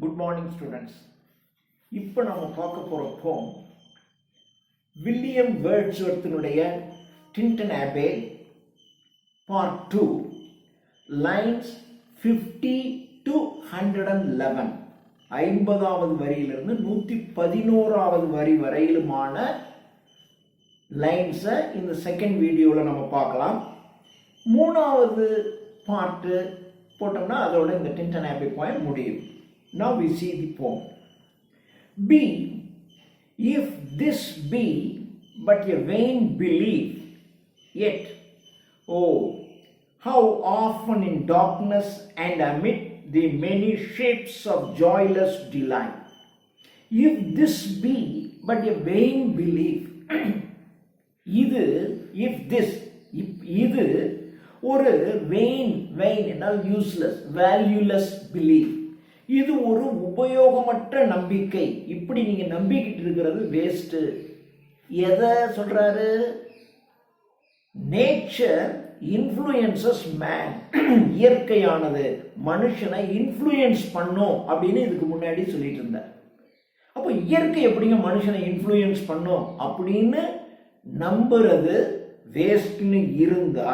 Good morning students. இப்போ நம்ம பார்க்க போகிற போம் வில்லியம் வேர்ட்ஸ்வர்த்தினுடைய Tintern Abbey part 2 lines 50 to 111, 50வது வரியிலிருந்து 111வது வரி வரையிலுமான லைன்ஸை இந்த செகண்ட் வீடியோவில் நம்ம பார்க்கலாம். மூணாவது பார்ட்டு போட்டோம்னா அதோட இந்த டின்டன் ஆபே போயம் முடியும். Now we see the poem. Be, if this be but a vain belief, yet, oh, how often in darkness and amid the many shapes of joyless delight. If this be but a vain belief, இது ஒரு vein என்றால் useless, valueless belief. இது ஒரு உபயோகமற்ற நம்பிக்கை. இப்படி நீங்க நம்பிக்கிட்டு இருக்கிறது வேஸ்ட். எதை சொல்றாரு? Nature influences man. இயற்கையானது மனுஷனை இன்ஃப்ளூயன்ஸ் பண்ணும் அப்படின்னு இதுக்கு முன்னாடி சொல்லிட்டு இருந்தார். அப்போ இயற்கை எப்படிங்க மனுஷனை இன்ஃப்ளூயன்ஸ் பண்ணும் அப்படின்னு நம்புறது வேஸ்ட்னு இருந்தா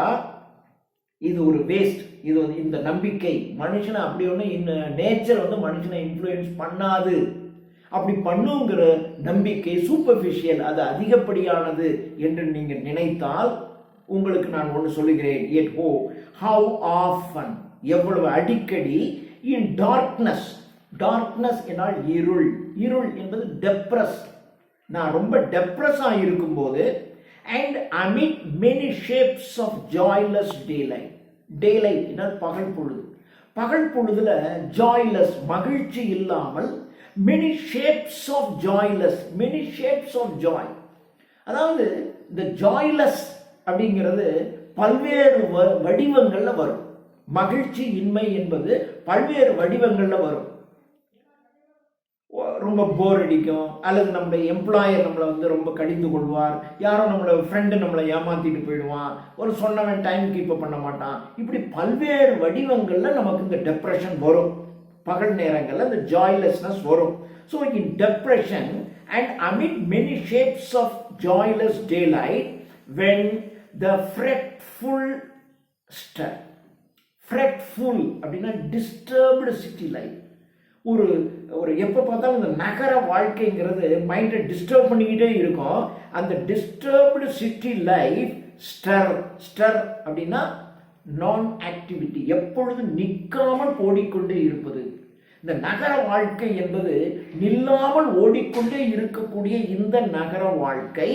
இது ஒரு வேஸ்ட். இது இந்த நம்பிக்கை மனுஷனை அப்படி ஒன்று நேச்சர் மனுஷனை இன்ஃப்ளூயன்ஸ் பண்ணாது. அப்படி பண்ணுங்கிற நம்பிக்கை சூப்பர்ஃபிஷியல், அது அதிகப்படியானது என்று நீங்கள் நினைத்தால் உங்களுக்கு நான் ஒன்று சொல்லுகிறேன். எட் ஓ ஹவ் ஆஃபன், எவ்வளவு அடிக்கடி, இன் டார்க்னஸ். டார்க்னஸ் என்றால் இருள். இருள் என்பது டெப்ரஸ். நான் ரொம்ப டெப்ரஸாக இருக்கும்போது, and amid many shapes of joyless daylight. daylight என்றால் பகல் பொழுது. பகல் பொழுதுல joyless, மகிழ்ச்சி இல்லாமல், many shapes of joyless, many shapes of joy. அதாவது இந்த joyless அப்படிங்கிறது பல்வேறு வடிவங்கள்ல வரும். மகிழ்ச்சி இன்மை என்பது பல்வேறு வடிவங்கள்ல வரும். ரொம்ப போர் அடிக்கும், அல்லது நம்மளுடைய எம்ப்ளாயர் நம்மளை ரொம்ப கடிந்து கொள்வார், யாரோ நம்மளோட ஃப்ரெண்டு நம்மளை ஏமாத்திட்டு போயிடுவான், ஒரு சொன்னவன் டைம் கீப் பண்ண மாட்டான். இப்படி பல்வேறு வடிவங்களில் நமக்கு இந்த டெப்ரெஷன் வரும். பகல் நேரங்களில் இந்த ஜாய்லெஸ்னஸ் வரும். So in depression and amid many shapes of joyless daylight when the fretful stir. Fretful அப்படின்னா டிஸ்டர்ப்டு சிட்டி லைஃப். ஒரு எப்போ பார்த்தாலும் இந்த நகர வாழ்க்கைங்கிறது மைண்டை டிஸ்டர்ப் பண்ணிக்கிட்டே இருக்கும். அந்த டிஸ்டர்ப்டு சிட்டி லைஃப் ஸ்டர் அப்படின்னா நான் ஆக்டிவிட்டி, எப்பொழுதும் நிற்காமல் ஓடிக்கொண்டே இருப்பது. இந்த நகர வாழ்க்கை என்பது நில்லாமல் ஓடிக்கொண்டே இருக்கக்கூடிய இந்த நகர வாழ்க்கை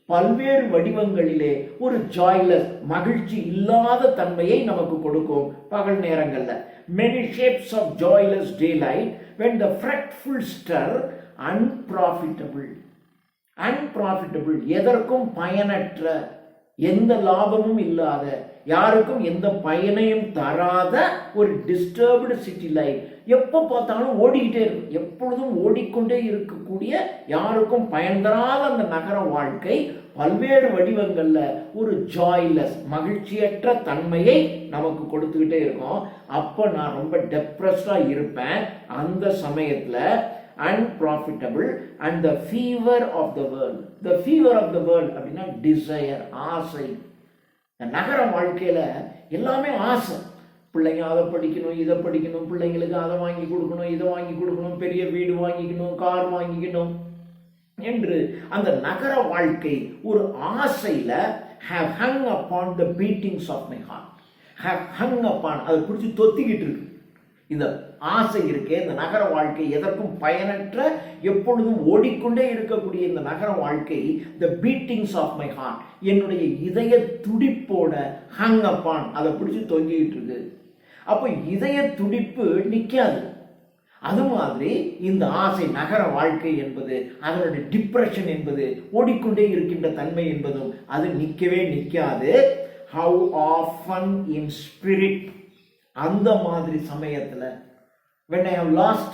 பல்வேறு வடிவங்களிலே ஒரு ஜாய்லெஸ், மகிழ்ச்சி இல்லாத தன்மையை நமக்கு கொடுக்கும் பகல் நேரங்கள்ல. many shapes of joyless daylight when the fretful stir unprofitable. எதற்கும் பயனற்ற, எந்த லாபமும் இல்லாத, யாருக்கும் எந்த பயனையும் தராத ஒரு டிஸ்டர்ப்டு சிட்டி லைஃப். எப்போ பார்த்தாலும் ஓடிக்கிட்டே இருக்கும், எப்பொழுதும் ஓடிக்கொண்டே இருக்கக்கூடிய, யாருக்கும் பயன் தராத அந்த நகர வாழ்க்கை பல்வேறு வடிவங்கள்ல ஒரு ஜாய்லெஸ், மகிழ்ச்சியற்ற தன்மையை நமக்கு கொடுத்துக்கிட்டே இருக்கும். அப்போ நான் ரொம்ப டெப்ரெஸ்டா இருப்பேன். அந்த சமயத்துல unprofitable and the fever of the world. the fever of the world அப்படின்னா desire, ஆசை. நகர வாழ்க்கையில எல்லாமே ஆசை. பிள்ளைங்க அதை படிக்கணும், இதை படிக்கணும், பிள்ளைங்களுக்கு அதை வாங்கி கொடுக்கணும், இதை வாங்கி கொடுக்கணும், பெரிய வீடு வாங்கிக்கணும், கார் வாங்கிக்கணும் என்று அந்த நகர வாழ்க்கை ஒரு ஆசையில have hung upon the beatings of my heart. have hung upon, அதை பிடிச்சி தொத்திக்கிட்டு இருக்கு. இந்த ஆசை இருக்கே, இந்த நகர வாழ்க்கை எதற்கும் பயனற்ற, எப்பொழுதும் ஓடிக்கொண்டே இருக்கக்கூடிய இந்த நகர வாழ்க்கை, the beatings of my heart, என்னுடைய இதய துடிப்போட hung upon, அதை பிடிச்சி தொங்கிக்கிட்டு இருக்கு. அப்போ இதய துடிப்பு நிற்காது. அது மாதிரி இந்த ஆசை, நகர வாழ்க்கை என்பது, அதனுடைய டிப்ரெஷன் என்பது, ஓடிக்கொண்டே இருக்கின்ற தன்மை என்பதும் அது நிற்கவே நிற்காது. how often in spirit, அந்த மாதிரி சமயத்துல when I have lost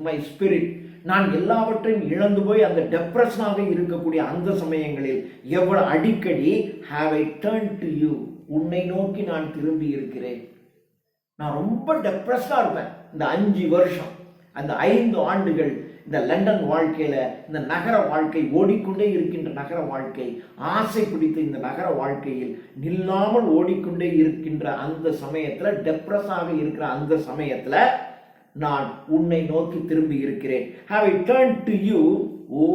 my spirit, நான் எல்லாவற்றையும் இழந்து போய் அந்த டெப்ரெஷனாக இருக்கக்கூடிய அந்த சமயங்களில் எவ்வளவு அடிக்கடி have I turned to you, உன்னை நோக்கி நான் திரும்பி இருக்கிறேன். நான் ரொம்ப டெப்ரெஸ்டாக இருப்பேன் இந்த 5 வருஷம். அந்த 5 ஆண்டுகள் இந்த லண்டன் வாழ்க்கையில, இந்த நகர வாழ்க்கை, ஓடிக்கொண்டே இருக்கின்ற நகர வாழ்க்கை, ஆசை பிடித்த இந்த நகர வாழ்க்கையில் நில்லாமல் ஓடிக்கொண்டே இருக்கின்ற அந்த சமயத்துல, டெப்ரஸ் ஆக இருக்கிற அந்த சமயத்துல நான் உன்னை நோக்கி திரும்பி இருக்கிறேன். Have I turned to you, O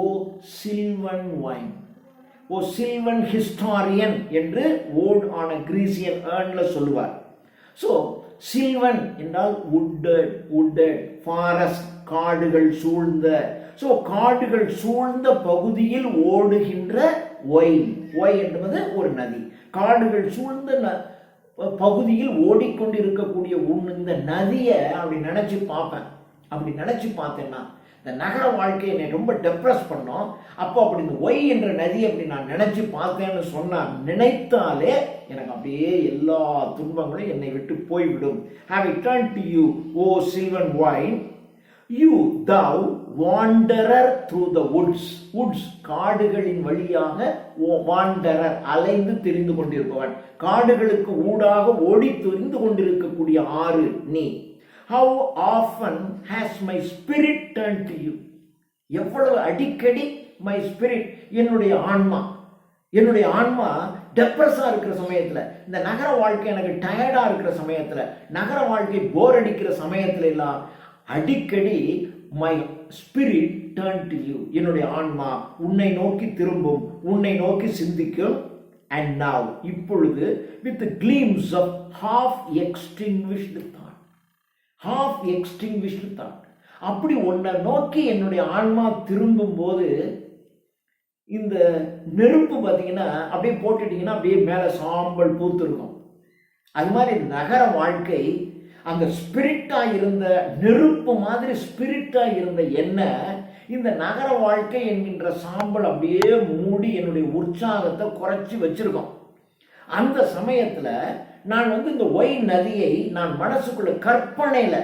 Sylvan wine, O Sylvan historian என்று ஓட் ஆன கிரீசியன் ஏர்ன்ல சொல்லுவார். ஸோ சில்வன் என்றால் wooded ஃபாரஸ்ட், காடுகள் சூழ்ந்த. ஸோ காடுகள் சூழ்ந்த பகுதியில் ஓடுகின்ற ஒய் என்பது ஒரு நதி. காடுகள் சூழ்ந்த பகுதியில் ஓடிக்கொண்டிருக்கக்கூடிய இந்த நதியை அப்படி நினைச்சு பார்ப்பேன். அப்படி நினைச்சு பார்த்தேன்னா இந்த நகர வாழ்க்கையை என்னை ரொம்ப டெப்ரஸ் பண்ணோம். அப்போ அப்படி இந்த ஒய் என்ற நதி அப்படி நான் நினைச்சு பார்த்தேன்னு நினைத்தாலே எனக்கு அப்படியே எல்லா துன்பங்களும் என்னை விட்டு போய்விடும். Have I turned to you, O Sylvan wine, you thou wanderer through the woods, காடுகளின் வழியாக wanderer, அலைந்து திரிந்து கொண்டிருப்பவன், காடுகளுக்கு ஊடாக ஓடி திரிந்து கொண்டிருக்கக்கூடிய ஆறு நீ. How often has my spirit turned to you, எவ்வளவு அடிக்கடி my spirit, என்னுடைய ஆன்மா டெப்ரஸா இருக்கிற சமயத்துல, இந்த நகர வாழ்க்கை எனக்கு டயர்டா இருக்கிற சமயத்துல, நகர வாழ்க்கை போர் அடிக்கிற சமயத்துல எல்லாம் அடிக்கடி my spirit turned to you, என்னுடைய ஆன்மா உன்னை நோக்கி திரும்பும், உன்னை நோக்கி சிந்திக்கும். And now, இப்பொழுது with the gleams of half extinguished thought, அப்படி உன்னை நோக்கி என்னுடைய ஆன்மா திரும்பும் போது இந்த நெருப்பு பார்த்தீங்கன்னா அப்படியே போட்டுட்டீங்கன்னா அப்படியே மேலே சாம்பல் பூத்திருக்கும். அது மாதிரி நகர வாழ்க்கை அங்க ஸ்பிரிட்டா இருந்த நெருப்பு மாதிரி ஸ்பிரிட்டா இருந்த என்ன இந்த நகர வாழ்க்கை என்கின்ற சாம்பல் அப்படியே மூடி என்னுடைய உற்சாகத்தை குறைச்சி வச்சிருக்கோம். அந்த சமயத்துல நான் இந்த ஒய் நதியை நான் மனசுக்குள்ள கற்பனையில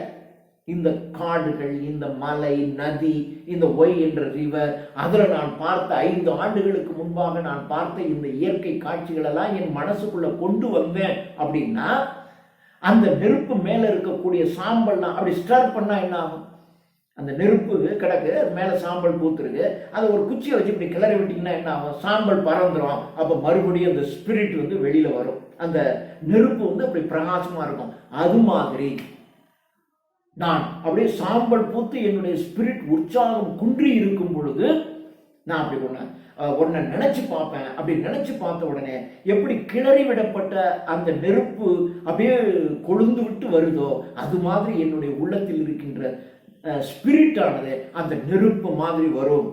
இந்த காடுகள், இந்த மலை, நதி, இந்த ஒய் என்ற ரிவர், அதுல நான் பார்த்த 5 ஆண்டுகளுக்கு முன்பாக நான் பார்த்த இந்த இயற்கை காட்சிகள் எல்லாம் என் மனசுக்குள்ள கொண்டு வந்தேன். அப்படின்னா அந்த நெருப்பு மேல இருக்கக்கூடிய சாம்பல்லாம் அப்படி ஸ்டர் பண்ணா என்ன ஆகும்? அந்த நெருப்பு கிடக்கு, அது மேல சாம்பல் பூத்துருக்கு, அதை ஒரு குச்சியை வச்சு இப்படி கிளறி விட்டீங்கன்னா என்ன ஆகும்? சாம்பல் பறந்துடும். அப்ப மறுபடியும் அந்த ஸ்பிரிட் வெளியில வரும். அந்த நெருப்பு அப்படி பிரகாசமா இருக்கும். அது மாதிரி நான் அப்படியே சாம்பல் பூத்து என்னுடைய ஸ்பிரிட் உற்சாகம் குன்றி இருக்கும் பொழுது நான் அப்படி ஒன்ன நினைச்சு பார்ப்பேன். அப்படி நினைச்சு பார்த்த உடனே எப்படி கிளறி விடப்பட்ட அந்த நெருப்பு அப்படியே கொழுந்து விட்டு வருதோ அது மாதிரி என்னுடைய உள்ளத்தில் இருக்கின்ற ஸ்பிரிட் ஆனது அந்த நெருப்பு மாதிரி வரும்.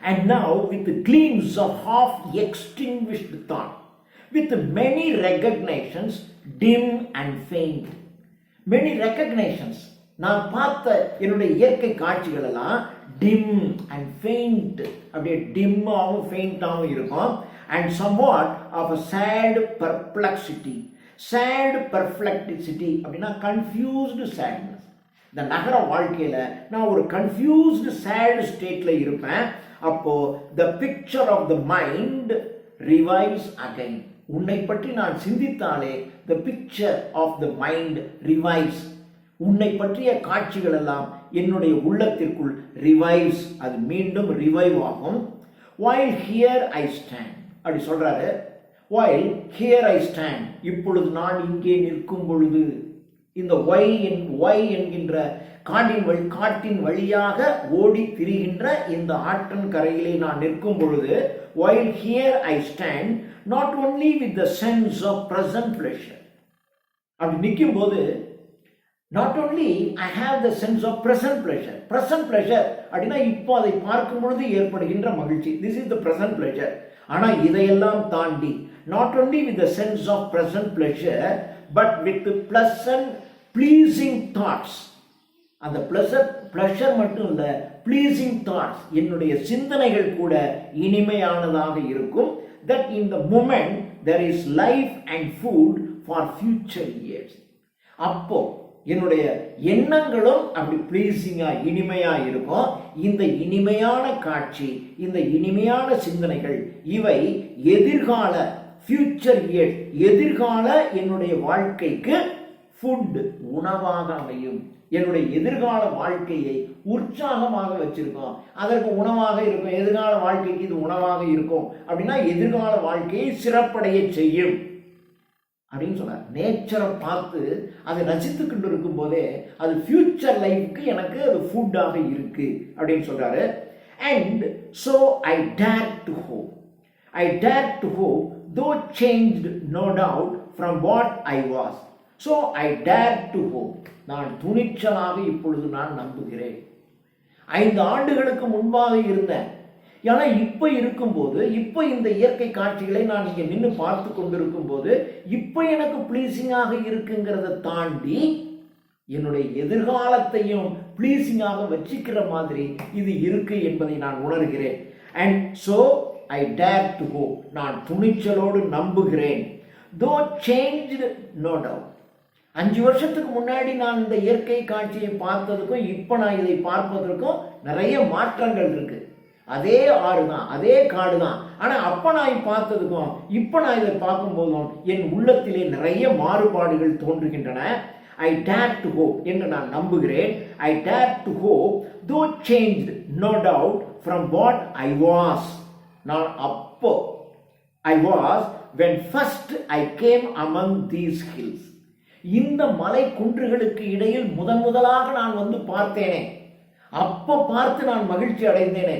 And now with the gleams of half extinguished thought, with many recognitions dim and faint, many recognitions, நான் பார்த்த என்னுடைய இயற்கை காட்சிகள் எல்லாம் dim and faint, அப்படியே டிம்மாவும் ஃபெயிண்டாவும் இருக்கும். and somewhat of a sad perplexity அப்படின்னா confused sadness. இந்த நகர வாழ்க்கையில நான் ஒரு கன்ஃபியூஸ்டு சேட் ஸ்டேட்ல இருப்பேன். அப்போ the picture of the mind revives again. உன்னை பற்றி நான் சிந்தித்தாலே the picture of the mind revives. உன்னை பற்றிய காட்சிகள் எல்லாம் என்னுடைய உள்ளத்திற்குள் revives, அது மீண்டும் ரிவைவ் ஆகும். while here I stand, அப்படி சொல்றாரு. while here I stand, இப்பொழுது நான் இங்கே நிற்கும் பொழுது, இந்த ஒய் என்கின்ற காட்டின் வழியாக ஓடி திரிகின்ற இந்த ஆற்றின் கரையிலே நான் நிற்கும் பொழுது, while here I stand not only with the sense of present pleasure, அப்படி நிற்கும் போது not only I have the sense of present pleasure அப்படின்னா இப்போ அதை பார்க்கும் பொழுது ஏற்படுகின்ற மகிழ்ச்சி, this is the present pleasure. ஆனா இதையெல்லாம் தாண்டி not only with the sense of present pleasure but with the pleasant pleasing thoughts, அந்த pleasure மட்டும் இல்ல, pleasing thoughts, என்னுடைய சிந்தனைகள் கூட இனிமையானதாக இருக்கும். that in the moment there is life and food for future years. அப்போ என்னுடைய எண்ணங்களும் அப்படி பிளீசிங்கா இனிமையா இருக்கும். இந்த இனிமையான காட்சி, இந்த இனிமையான சிந்தனைகள் இவை எதிர்கால ஃபியூச்சர் இயர்ஸ், எதிர்கால என்னுடைய வாழ்க்கைக்கு ஃபுட் உணவாக அமையும். என்னுடைய எதிர்கால வாழ்க்கையை உற்சாகமாக வச்சிருக்கோம். அதற்கு உணவாக இருக்கும். எதிர்கால வாழ்க்கைக்கு இது உணவாக இருக்கும் அப்படின்னா எதிர்கால வாழ்க்கையை சிறப்படைய செய்யும் அப்படின்னு சொன்னார். நேச்சரை பார்த்து அதை ரசித்து கொண்டு இருக்கும் போதே அது ஃபியூச்சர் லைஃப்க்கு எனக்கு அது ஃபுட்டாக இருக்கு அப்படின்னு சொல்றாரு. And so I dare to hope. I dare to hope though changed no doubt from what I was. So I dare to hope. நான் துணிச்சலாக இப்பொழுது நான் நம்புகிறேன். 5 ஆண்டுகளுக்கு முன்பாக இருந்தேன். ஏன்னா இப்போ இருக்கும்போது, இப்போ இந்த இயற்கை காட்சிகளை நான் இங்கே நின்று பார்த்து கொண்டிருக்கும் போது இப்போ எனக்கு ப்ளீஸிங்காக இருக்குங்கிறத தாண்டி என்னுடைய எதிர்காலத்தையும் ப்ளீஸிங்காக வச்சிக்கிற மாதிரி இது இருக்கு என்பதை நான் உணர்கிறேன். And so I dare to go. நான் துணிச்சலோடு நம்புகிறேன். தோ சேஞ்ச்டு நோ டவுட். 5 வருஷத்துக்கு முன்னாடி நான் இந்த இயற்கை காட்சியை பார்த்ததுக்கும் இப்போ நான் இதை பார்ப்பதற்கும் நிறைய மாற்றங்கள் இருக்கு. அதே ஆறு தான், அதே காடு தான். ஆனால் அப்போ நான் பார்த்ததுக்கும் இப்போ நான் இதை பார்க்கும்போதும் என் உள்ளத்திலே நிறைய மாறுபாடுகள் தோன்றுகின்றன. ஐ டேர் டு ஹோப் என்று நான் நம்புகிறேன். I dare to hope though changed no doubt from what I was. நான் அப்போ I was when first I came among these hills. இந்த மலை குன்றுகளுக்கு இடையில் முதலாக நான் வந்து பார்த்தேனே, அப்போ பார்த்து நான் மகிழ்ச்சி அடைந்தேனே,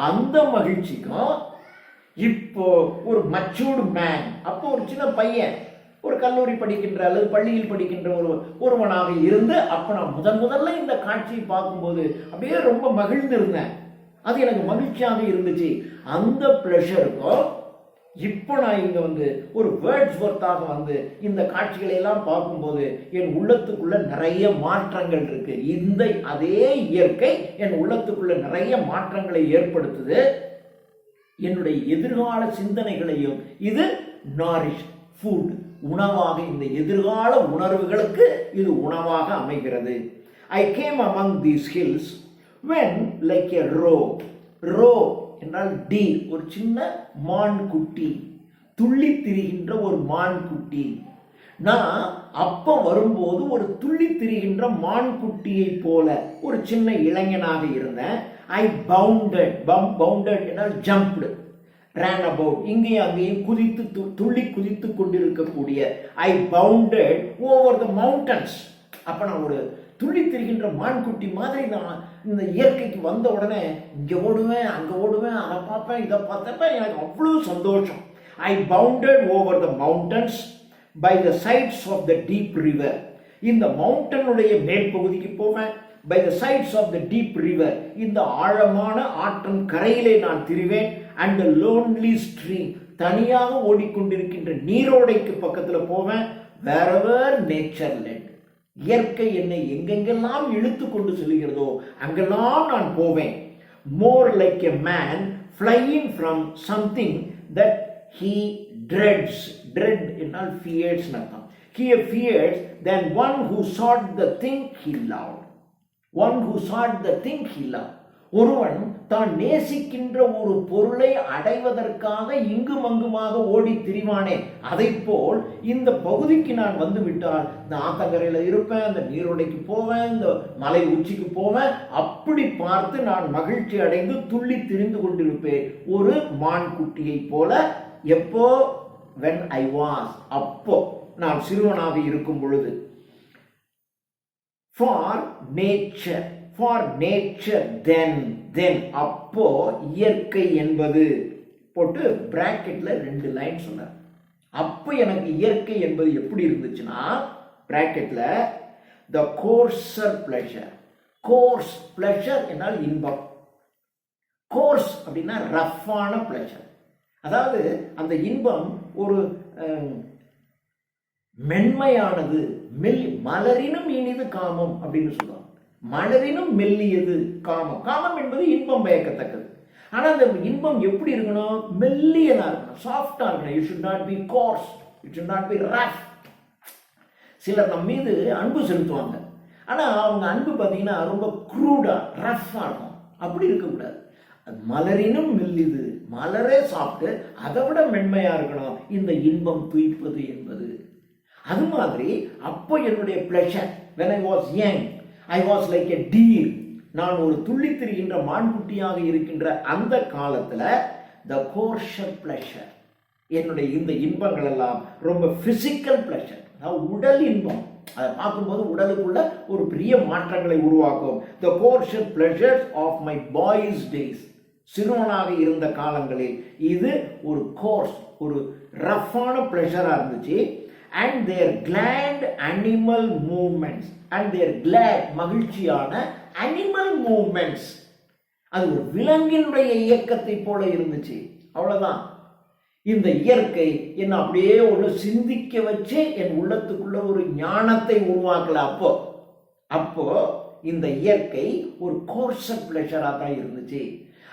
அந்த மகிழ்ச்சிக்கும் இப்போ ஒரு மச்சூர்டு மேன், அப்போ ஒரு சின்ன பையன், ஒரு கல்லூரி படிக்கின்ற அல்லது பள்ளியில் படிக்கின்ற ஒருவனாக இருந்து அப்போ நான் முதல்ல இந்த காட்சியை பார்க்கும்போது அப்படியே ரொம்ப மகிழ்ந்து இருந்தேன். அது எனக்கு மகிழ்ச்சியாக இருந்துச்சு. அந்த ப்ளஷருக்கும் இப்போ நான் இங்கே வந்து ஒரு வேர்ட்ஸ் ஒர்த்தாக வந்து இந்த காட்சிகளை எல்லாம் பார்க்கும்போது என் உள்ளத்துக்குள்ள நிறைய மாற்றங்கள் இருக்கு. இந்த அதே இயற்கை என் உள்ளத்துக்குள்ள நிறைய மாற்றங்களை ஏற்படுத்துது. என்னுடைய எதிர்கால சிந்தனைகளையும் இது நாரிஷ் ஃபுட், உணவாக, இந்த எதிர்கால உணர்வுகளுக்கு இது உணவாக அமைகிறது. I came among these hills when like a roe என்றால் டி, ஒரு சின்ன மான் குட்டி, துள்ளி திரிகின்ற ஒரு மான் குட்டி. நான் அப்போ வரும்போது ஒரு துள்ளி திரிகின்ற மான் குட்டியை போல ஒரு சின்ன இளைஞனாக இருந்தேன். ஐ பவுண்டட் என்றால் ஜம்ப்டு, ran about, இங்கேயும் அங்கேயும் துள்ளி குதித்து கொண்டிருக்கக்கூடிய. ஐ பவுண்டட் ஓவர் த மவுண்டன்ஸ். அப்போ நான் ஒரு துள்ளி திரிகின்ற மான்குட்டி மாதிரி நான் இந்த இயற்கைக்கு வந்த உடனே இங்கே ஓடுவேன், அங்கே ஓடுவேன், அதை பார்ப்பேன், இதை பார்த்தப்ப எனக்கு அவ்வளோ சந்தோஷம். I bounded over the mountains by the sides of the deep river. இந்த மவுண்டனுடைய மேல் பகுதிக்கு போவேன். By the sides of the deep river, இந்த ஆழமான ஆற்றின் கரையிலே நான் திரிவேன். அண்ட் த லோன்லி ஸ்ட்ரீம், தனியாக ஓடிக்கொண்டிருக்கின்ற நீரோடைக்கு பக்கத்தில் போவேன். வேறவர் நேச்சர் லெட், இயற்கை என்னை எங்கெங்கெல்லாம் இழுத்து கொண்டு செல்கிறதோ அங்கெல்லாம் நான் போவேன். More like a man flying from something that he dreads. Dread என்றால் ஃபியர்ஸ் அர்த்தம். He fears then one who sought the thing he loved. One who sought the thing he love. ஒருவன் தான் நேசிக்கின்ற ஒரு பொருளை அடைவதற்காக இங்கும் அங்குமாக ஓடி திரிவானே, அதை போல் இந்த பகுதிக்கு நான் வந்து விட்டால் இந்த ஆத்தங்கரையில் இருப்பேன், அந்த நீரோடைக்கு போவேன், இந்த மலை உச்சிக்கு போவேன். அப்படி பார்த்து நான் மகிழ்ச்சி அடைந்து துள்ளி திரிந்து கொண்டிருப்பேன் ஒரு மான் குட்டியை போல. எப்போ? when I was, அப்போ நான் சிறுவனாக இருக்கும் பொழுது. for nature then அப்போ இயற்கை என்பது போட்டு பிராக்கெட்ல 2 லைன் சொன்னார். அப்போ எனக்கு இயற்கை என்பது எப்படி இருந்துச்சுன்னா, பிராக்கெட்ல the coarser pleasure. Course pleasure என்றால் இன்பம். கோர்ஸ் அப்படின்னா ரஃப்பான pleasure. அதாவது அந்த இன்பம் ஒரு மென்மையானது, மலரினும் இனிது காமம் அப்படின்னு சொல்லுவாங்க. மலரினும் மெல்லியது காமம். காமம் என்பது இன்பம் பயக்கத்தக்கது. ஆனால் அந்த இன்பம் எப்படி இருக்கணும்? மெல்லியதா இருக்கணும், சாஃப்டா இருக்கணும். You should not be course, you should not be rough. சிலர் நம்ம மீது அன்பு செலுத்துவாங்க, ஆனால் அவங்க அன்பு பார்த்தீங்கன்னா ரொம்ப க்ரூடா ரஃப்பா இருக்கும். அப்படி இருக்கக்கூடாது. மலரினும் மெல்லியது, மலரே சாப்பிட்டு அதை விட மென்மையா இருக்கணும் இந்த இன்பம் துய்ப்பது என்பது. அது மாதிரி அப்போ என்னுடைய pleasure when I was young, I was like a deer. நான் ஒரு துள்ளி திரிகின்ற மான்குட்டியாக இருக்கின்ற அந்த காலத்துல த கோர்ஷர் பிளஷர், என்னுடைய இந்த இன்பங்கள் எல்லாம் ரொம்ப பிசிக்கல் பிளஷர், உடல் இன்பம். அதை பார்க்கும்போது உடலுக்குள்ள ஒரு பெரிய மாற்றங்களை உருவாக்கும். The coarser pleasures of my boyish days, சிறுவனாக இருந்த காலங்களில் இது ஒரு கோர்ஸ், ஒரு ரஃப்பான பிளஷரா இருந்துச்சு. And their glad animal movements, and their glad மகிழ்ச்சியான அனிமல் மூவ்மெண்ட்ஸ், அது ஒரு விலங்கினுடைய இயக்கத்தை போல இருந்துச்சு. அவ்வளவுதான். இந்த இயற்கை என்ன அப்படியே ஒரு சிந்திக்க வச்சு என் உள்ளத்துக்குள்ள ஒரு ஞானத்தை உருவாக்கல. அப்போ இந்த இயற்கை ஒரு கோர்சர் பிளஷரா தான் இருந்துச்சு.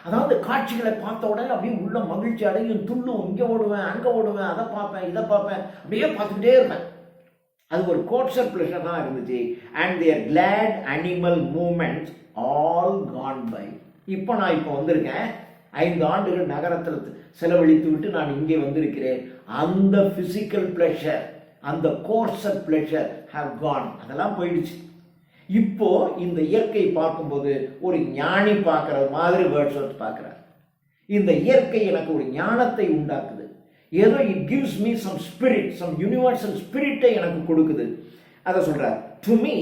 அதாவது காட்சிகளை பார்த்த உடனே அப்படியே உள்ள மகிழ்ச்சி அடையும், துள்ளும், இங்கே ஓடுவேன், அங்கே ஓடுவேன், அதை பார்ப்பேன், இதை பார்ப்பேன், அப்படியே பார்த்துக்கிட்டே இருப்பேன். அது ஒரு கோர்சர் பிளஷர் தான் இருந்துச்சு. And their glad animal moments all gone by. இப்போ நான் வந்திருக்கேன், 5 ஆண்டுகள் நகரத்தில் செலவழித்து விட்டு நான் இங்கே வந்திருக்கிறேன். அந்த பிசிக்கல் பிளஷர், அந்த கோர்சர் பிளஷர் ஹேவ் கான், அதெல்லாம் போயிடுச்சு. இப்போ இந்த இயற்கை பார்க்கும்போது ஒரு ஞானி பார்க்கிற மாதிரி வேர்ட்ஸ்வொர்த் பார்க்கிறார். இந்த இயற்கை எனக்கு ஒரு ஞானத்தை உண்டாக்குது. ஏதோ it gives me some spirit, some universal ஸ்பிரிட்டை எனக்கு கொடுக்குது. அதை சொல்றார். To me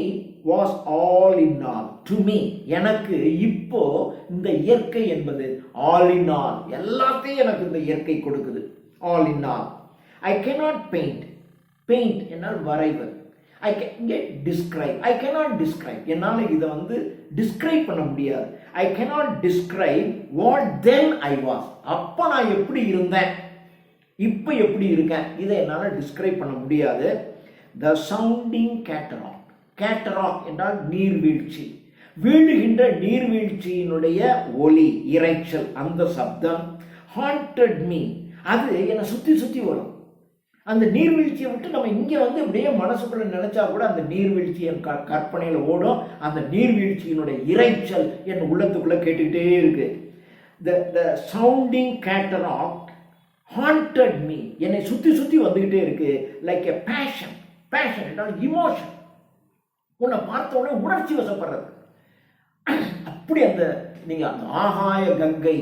was all in all. To me, எனக்கு இப்போ இந்த இயற்கை என்பது ஆல் இன் ஆல், எல்லாத்தையும் எனக்கு இந்த இயற்கை கொடுக்குது. All in all. I cannot paint. Paint என்னால் வரைவது. I can get describe. I cannot describe. என்னால் இதை டிஸ்கிரைப் பண்ண முடியாது. I cannot describe what then I was. அப்போ நான் எப்படி இருந்தேன், இப்போ எப்படி இருக்கேன், இதை என்னால் டிஸ்கிரைப் பண்ண முடியாது. The sounding cataract. Cataract என்றால் நீர்வீழ்ச்சி. வீழுகின்ற நீர்வீழ்ச்சியினுடைய ஒலி, இரைச்சல், அந்த சப்தம். Haunted me. அது என்னை சுற்றி சுற்றி வரும். அந்த நீர்வீழ்ச்சியை விட்டு நம்ம இங்கே அப்படியே மனசுக்குள்ள நினைச்சா கூட அந்த நீர்வீழ்ச்சி என் கற்பனையில் ஓடும். அந்த நீர்வீழ்ச்சியினுடைய இரைச்சல் என் உள்ளத்துக்குள்ள கேட்டுக்கிட்டே இருக்கு. The sounding cataract haunted me. என்னை சுற்றி சுற்றி வந்துகிட்டே இருக்கு. Like a passion. பேஷன் என்றால் இமோஷன். உன்னை பார்த்த உடனே உணர்ச்சி வசப்படுறது. அப்படி நீங்க அந்த ஆகாய கங்கை,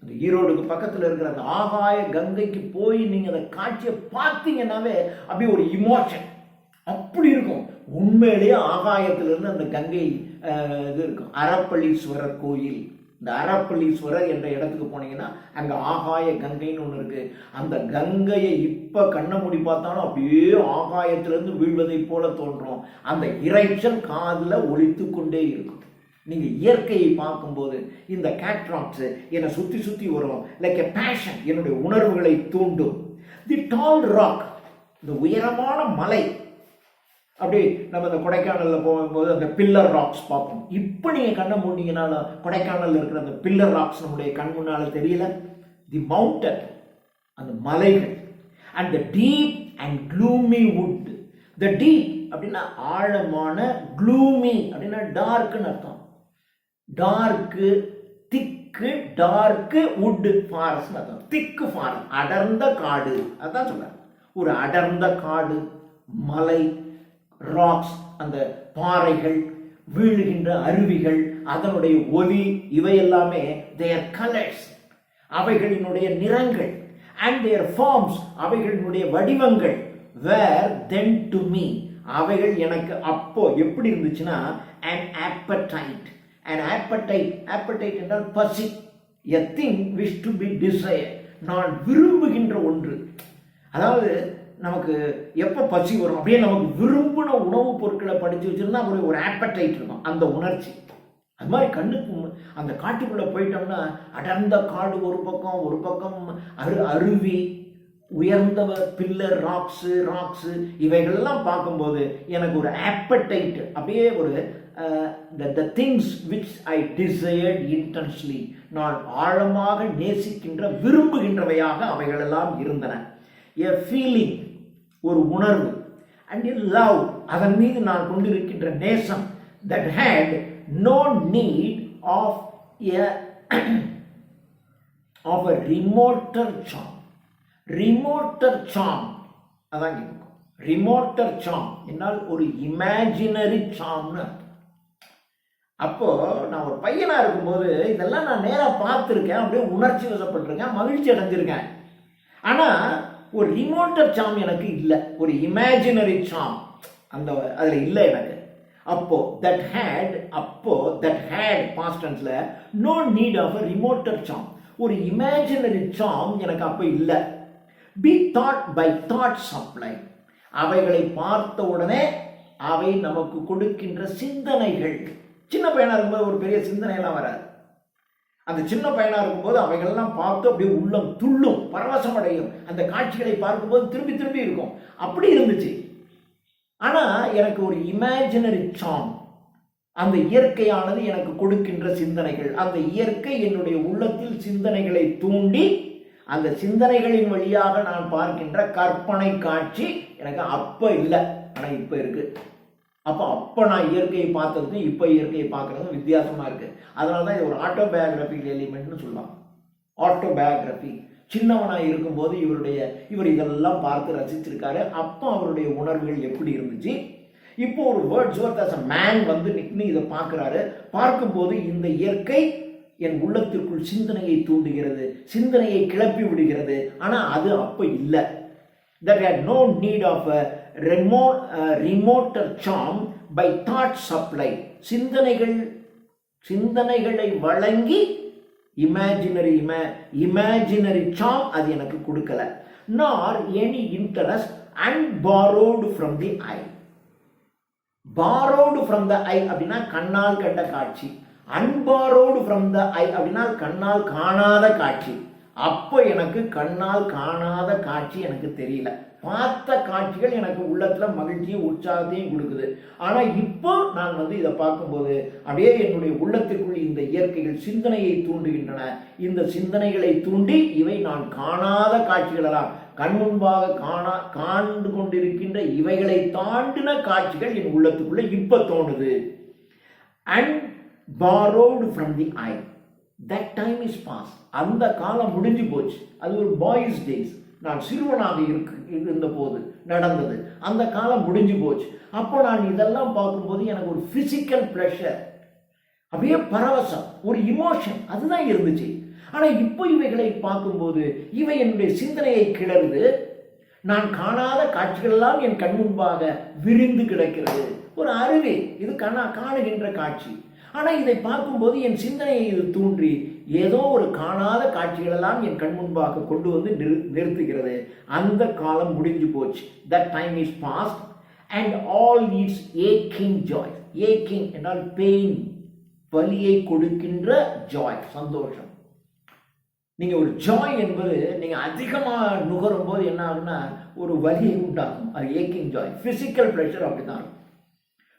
அந்த ஈரோடுக்கு பக்கத்தில் இருக்கிற அந்த ஆகாய கங்கைக்கு போய் நீங்கள் அந்த காட்சியை பார்த்தீங்கன்னாவே அப்படியே ஒரு இமோஷன் அப்படி இருக்கும். உண்மையிலேயே ஆகாயத்திலிருந்து அந்த கங்கை இது இருக்கும். அரப்பள்ளீஸ்வரர் கோயில், இந்த அரப்பள்ளீஸ்வரர் என்ற இடத்துக்கு போனீங்கன்னா அங்கே ஆகாய கங்கைன்னு ஒன்று இருக்கு. அந்த கங்கையை இப்போ கண்ணை மூடி பார்த்தாலும் அப்படியே ஆகாயத்திலிருந்து வீழ்வதை போல தோன்றும். அந்த இரைச்சல் காதில் ஒலித்து கொண்டே இருக்கும். நீங்க இயற்கையை பார்க்கும்போது இந்த கேட்ராக்ட்ஸ் என்னை சுற்றி சுற்றி வரும். லைக் எ பேஷன், என்னுடைய உணர்வுகளை தூண்டும். தி டால் ராக், இந்த உயரமான மலை. அப்படி நம்ம இந்த கொடைக்கானலில் போகும்போது அந்த பில்லர் ராக்ஸ் பார்ப்போம். இப்போ நீங்கள் கண்ணை மூடிங்கனால கொடைக்கானலில் இருக்கிற அந்த பில்லர் ராக்ஸ் நம்முடைய கண் முன்னால் தெரியல. தி மவுண்டன், அந்த மலைகள். And the deep and gloomy would. The deep அப்படின்னா ஆழமான, க்ளூமி அப்படின்னா டார்க்குன்னு அர்த்தம். டார்க்கு, திக்கு, டார்க்கு, வுட், ஃபாரஸ்ட் அர்த்தம். திக்கு ஃபாரஸ்ட், அடர்ந்த காடு, அதான் சொல்றாங்க. ஒரு அடர்ந்த காடு, மலை, ராக்ஸ், அந்த பாறைகள், வீழுகின்ற அருவிகள், அதனுடைய ஒலி, இவை எல்லாமே தேர் கலர்ஸ், அவைகளினுடைய நிறங்கள். அண்ட் தேர் ஃபார்ம்ஸ், அவைகளினுடைய வடிவங்கள். வேர் தென் டு மீ, அவைகள் எனக்கு அப்போ எப்படி இருந்துச்சுன்னா an appetite. An appetite, appetite என்றால் பசி. A thing which to be desired. நான் விரும்புகின்ற ஒன்று. அதாவது நமக்கு எப்போ பசி வரும், அப்படியே நமக்கு விரும்பின உணவுப் பொருட்களை படித்து வச்சிருந்தா ஒரு ஆப்படைட் இருக்கும், அந்த உணர்ச்சி. அது மாதிரி கண்ணுக்கு அந்த காட்டுக்குள்ளே போயிட்டோம்னா அடர்ந்த காடு ஒரு பக்கம் அருவி, உயர்ந்த பில்லர் ராக்ஸு இவைகளெல்லாம் பார்க்கும்போது எனக்கு ஒரு ஆப்படைட், அப்படியே ஒரு the things which I desired intensely, நான் ஆழமாக நேசிக்கின்ற விரும்புகின்றவையாக அவைகளெல்லாம் இருந்தன. a feeling, ஒரு உணர்வு. and a love, அதன் மீது நான் கொண்டிருக்கின்ற நேசம். that had no need of a remoter charm. remoter charm, அதான் கேட்கும். remoter charm என்னால் ஒரு imaginary charmனு. அப்போது நான் ஒரு பையனாக இருக்கும்போது இதெல்லாம் நான் நேராக பார்த்துருக்கேன், அப்படியே உணர்ச்சி வசப்பட்டிருக்கேன், மகிழ்ச்சி அடைஞ்சிருக்கேன். ஆனால் ஒரு ரிமோட்டர் சாம் எனக்கு இல்லை, ஒரு இமேஜினரி சாம் அந்த அதில் இல்லை எனக்கு. தட் ஹேட் பாஸ்ட் டென்ஸ்ல no need of a remoter charm, ஒரு இமேஜினரி சாம் எனக்கு அப்போ இல்லை. By thought by thought supply, அவைகளை பார்த்த உடனே அவை நமக்கு கொடுக்கின்ற சிந்தனைகள். சின்ன பையனா இருக்கும்போது ஒரு பெரிய சிந்தனையெல்லாம் வராது. அந்த சின்ன பையனா இருக்கும்போது அவைகள்லாம் பார்த்து அப்படியே உள்ளம் துள்ளும், பரவசம் அடையும். அந்த காட்சிகளை பார்க்கும்போது திரும்பி திரும்பி இருக்கும். அப்படி இருந்துச்சு. ஆனால் எனக்கு ஒரு இமேஜினரி சாம், அந்த இயற்கையானது எனக்கு கொடுக்கின்ற சிந்தனைகள், அந்த இயற்கை என்னுடைய உள்ளத்தில் சிந்தனைகளை தூண்டி அந்த சிந்தனைகளின் வழியாக நான் பார்க்கின்ற கற்பனை காட்சி எனக்கு அப்போ இல்லை, ஆனால் இப்போ இருக்கு. அப்போ நான் இயற்கையை பார்த்ததுக்கும் இப்போ இயற்கையை பார்க்கறதுக்கும் வித்தியாசமாக இருக்குது. அதனால தான் இது ஒரு ஆட்டோபயோகிராஃபிக்கல் எலிமெண்ட்னு சொல்லுவாங்க. ஆட்டோபயோகிராஃபி. சின்னவனாக இருக்கும்போது இவர் இதெல்லாம் பார்த்து ரசிச்சிருக்காரு. அப்போ அவருடைய உணர்வுகள் எப்படி இருந்துச்சு. இப்போ ஒரு வேர்ட்ஸ்வொர்த் as a மேன் வந்து நின்று இதை பார்க்குறாரு. பார்க்கும்போது இந்த இயற்கை என் உள்ளத்திற்குள் சிந்தனையை தூண்டுகிறது, சிந்தனையை கிளப்பி விடுகிறது. ஆனால் அது அப்போ இல்லை. That had no need of a remoter charm by thought supply. சிந்தனைகளை வழங்கி இமேஜினரி சாம் அது எனக்கு கொடுக்கல. nor any interest and borrowed from the eye. borrowed from the eye அப்படின்னா கண்ணால் கண்ட காட்சி. unborrowed from the eye அப்படின்னா கண்ணால் காணாத காட்சி. அப்போ எனக்கு கண்ணால் காணாத காட்சி எனக்கு தெரியல. பார்த்த காட்சிகள் எனக்கு உள்ளத்தில் மகிழ்ச்சியும் உற்சாகத்தையும் கொடுக்குது. ஆனால் இப்போ நான் வந்து இதை பார்க்கும்போது அப்படியே என்னுடைய உள்ளத்திற்குள் இந்த இயற்கைகள் சிந்தனையை தூண்டுகின்றன. இந்த சிந்தனைகளை தூண்டி இவை நான் காணாத காட்சிகளெல்லாம் கண் முன்பாக காண்டு கொண்டிருக்கின்ற இவைகளை தாண்டின காட்சிகள் என் உள்ளத்துக்குள்ளே இப்போ தோணுது. And borrowed from the eye. That time is past. அந்த காலம் முடிஞ்சு போச்சு. அது ஒரு பாய்ஸ் டேஸ். நான் சிறுவனாக இருந்த போது நடந்தது. அந்த காலம் முடிஞ்சு போச்சு. அப்போ நான் இதெல்லாம் பார்க்கும்போது எனக்கு ஒரு பிசிக்கல் ப்ளஷர், அப்படியே பரவசம், ஒரு இமோஷன் அதுதான் இருந்துச்சு. ஆனால் இப்போ இவைகளை பார்க்கும்போது இவை என்னுடைய சிந்தனையை கிளறுது. நான் காணாத காட்சிகளெல்லாம் என் கண் முன்பாக விரிந்து கிடக்கிறது. ஒரு அருவி, இது காணுகின்ற காட்சி. ஆனால் இதை பார்க்கும்போது என் சிந்தனையை இது தூண்டி ஏதோ ஒரு காணாத காட்சிகளெல்லாம் என் கண் முன்பாக கொண்டு வந்து நிறுத்துகிறது. அந்த காலம் முடிஞ்சு போச்சு. That time is past and all needs ஏக்கிங் ஜாய். ஏக்கிங் என்றால் பெயின், வலியை கொடுக்கின்ற ஜாய், சந்தோஷம். நீங்கள் ஒரு ஜாய் என்பது நீங்கள் அதிகமாக நுகரும் போது என்ன ஆகுன்னா ஒரு வலியை உண்டாகும். அது ஏக்கிங் ஜாய். ஃபிசிக்கல் ப்ரெஷர் அப்படி தான்.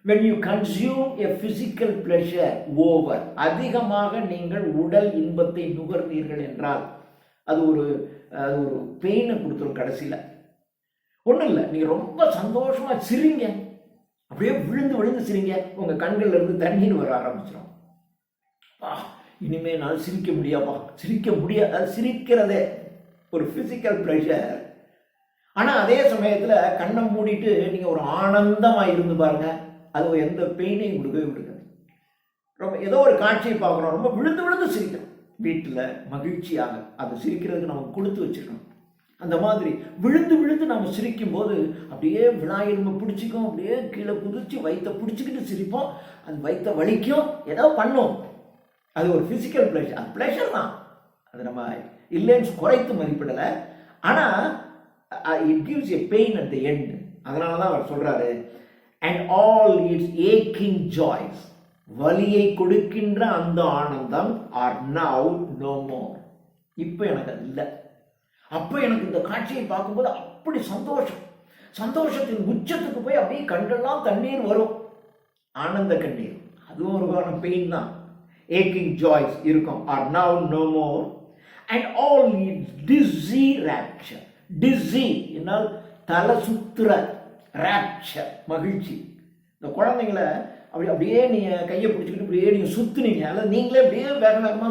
when you consume a physical pleasure over, அதிகமாக நீங்கள் உடல் இன்பத்தை நுகர்ந்தீர்கள் என்றால் அது ஒரு பெயினை கொடுத்துரும். கடைசியில் ஒன்றும் இல்லை, நீங்கள் ரொம்ப சந்தோஷமாக சிரிங்க, அப்படியே விழுந்து சிரிங்க, உங்கள் கண்கள்ல இருந்து தண்ணீர் வர ஆரம்பிச்சிடும். இனிமே நான் சிரிக்க முடியாது. அது சிரிக்கிறதே ஒரு ஃபிசிக்கல் ப்ளஷர். ஆனால் அதே சமயத்தில் கண்ணை மூடிட்டு நீங்கள் ஒரு ஆனந்தமாக இருந்து பாருங்க, அது எந்த பெயினையும் கொடுக்கவே. ரொம்ப ஏதோ ஒரு காட்சியை பார்க்குறோம், ரொம்ப விழுந்து சிரிக்கணும். வீட்டில் மகிழ்ச்சியாக அது சிரிக்கிறதுக்கு நமக்கு கொடுத்து வச்சுக்கணும். அந்த மாதிரி விழுந்து நம்ம சிரிக்கும் போது அப்படியே விநாயகர் பிடிச்சிக்கும், அப்படியே கீழே குதிச்சு வயிற்ற பிடிச்சிக்கிட்டு சிரிப்போம். அது வயிற்ற வலிக்கும், ஏதோ பண்ணும். அது ஒரு ஃபிசிக்கல் ப்ளஷர். அது ப்ளஷர் தான், அது நம்ம இல்லைன்னு குறைத்து மதிப்பிடலை. ஆனால் it gives a pain at the end. அதனால தான் அவர் சொல்கிறாரு and all its aching joys, வலியை கொடுக்கின்ற அந்த ஆனந்தம் are now no more. இப்போ எனக்கு அது இல்லை. அப்போ எனக்கு இந்த காட்சியை பார்க்கும்போது அப்படி சந்தோஷத்தின் உச்சத்துக்கு போய் அப்படியே கண்டெல்லாம் தண்ணீர் வரும், ஆனந்த கண்ணீர். அதுவும் ஒரு வகையான பெயின் தான். ஏக்கிங் ஜாய்ஸ் இருக்கும். are now no more and all its dizzy rapture. dizzy என்னால் தலை சுத்துற, ராப்சர் மகிழ்ச்சி. இந்த குழந்தைங்களை அப்படியே நீங்கள் கையை பிடிச்சிக்கிட்டு அப்படியே நீங்கள் சுற்றுனீங்க, அல்லது நீங்களே அப்படியே வேகமாக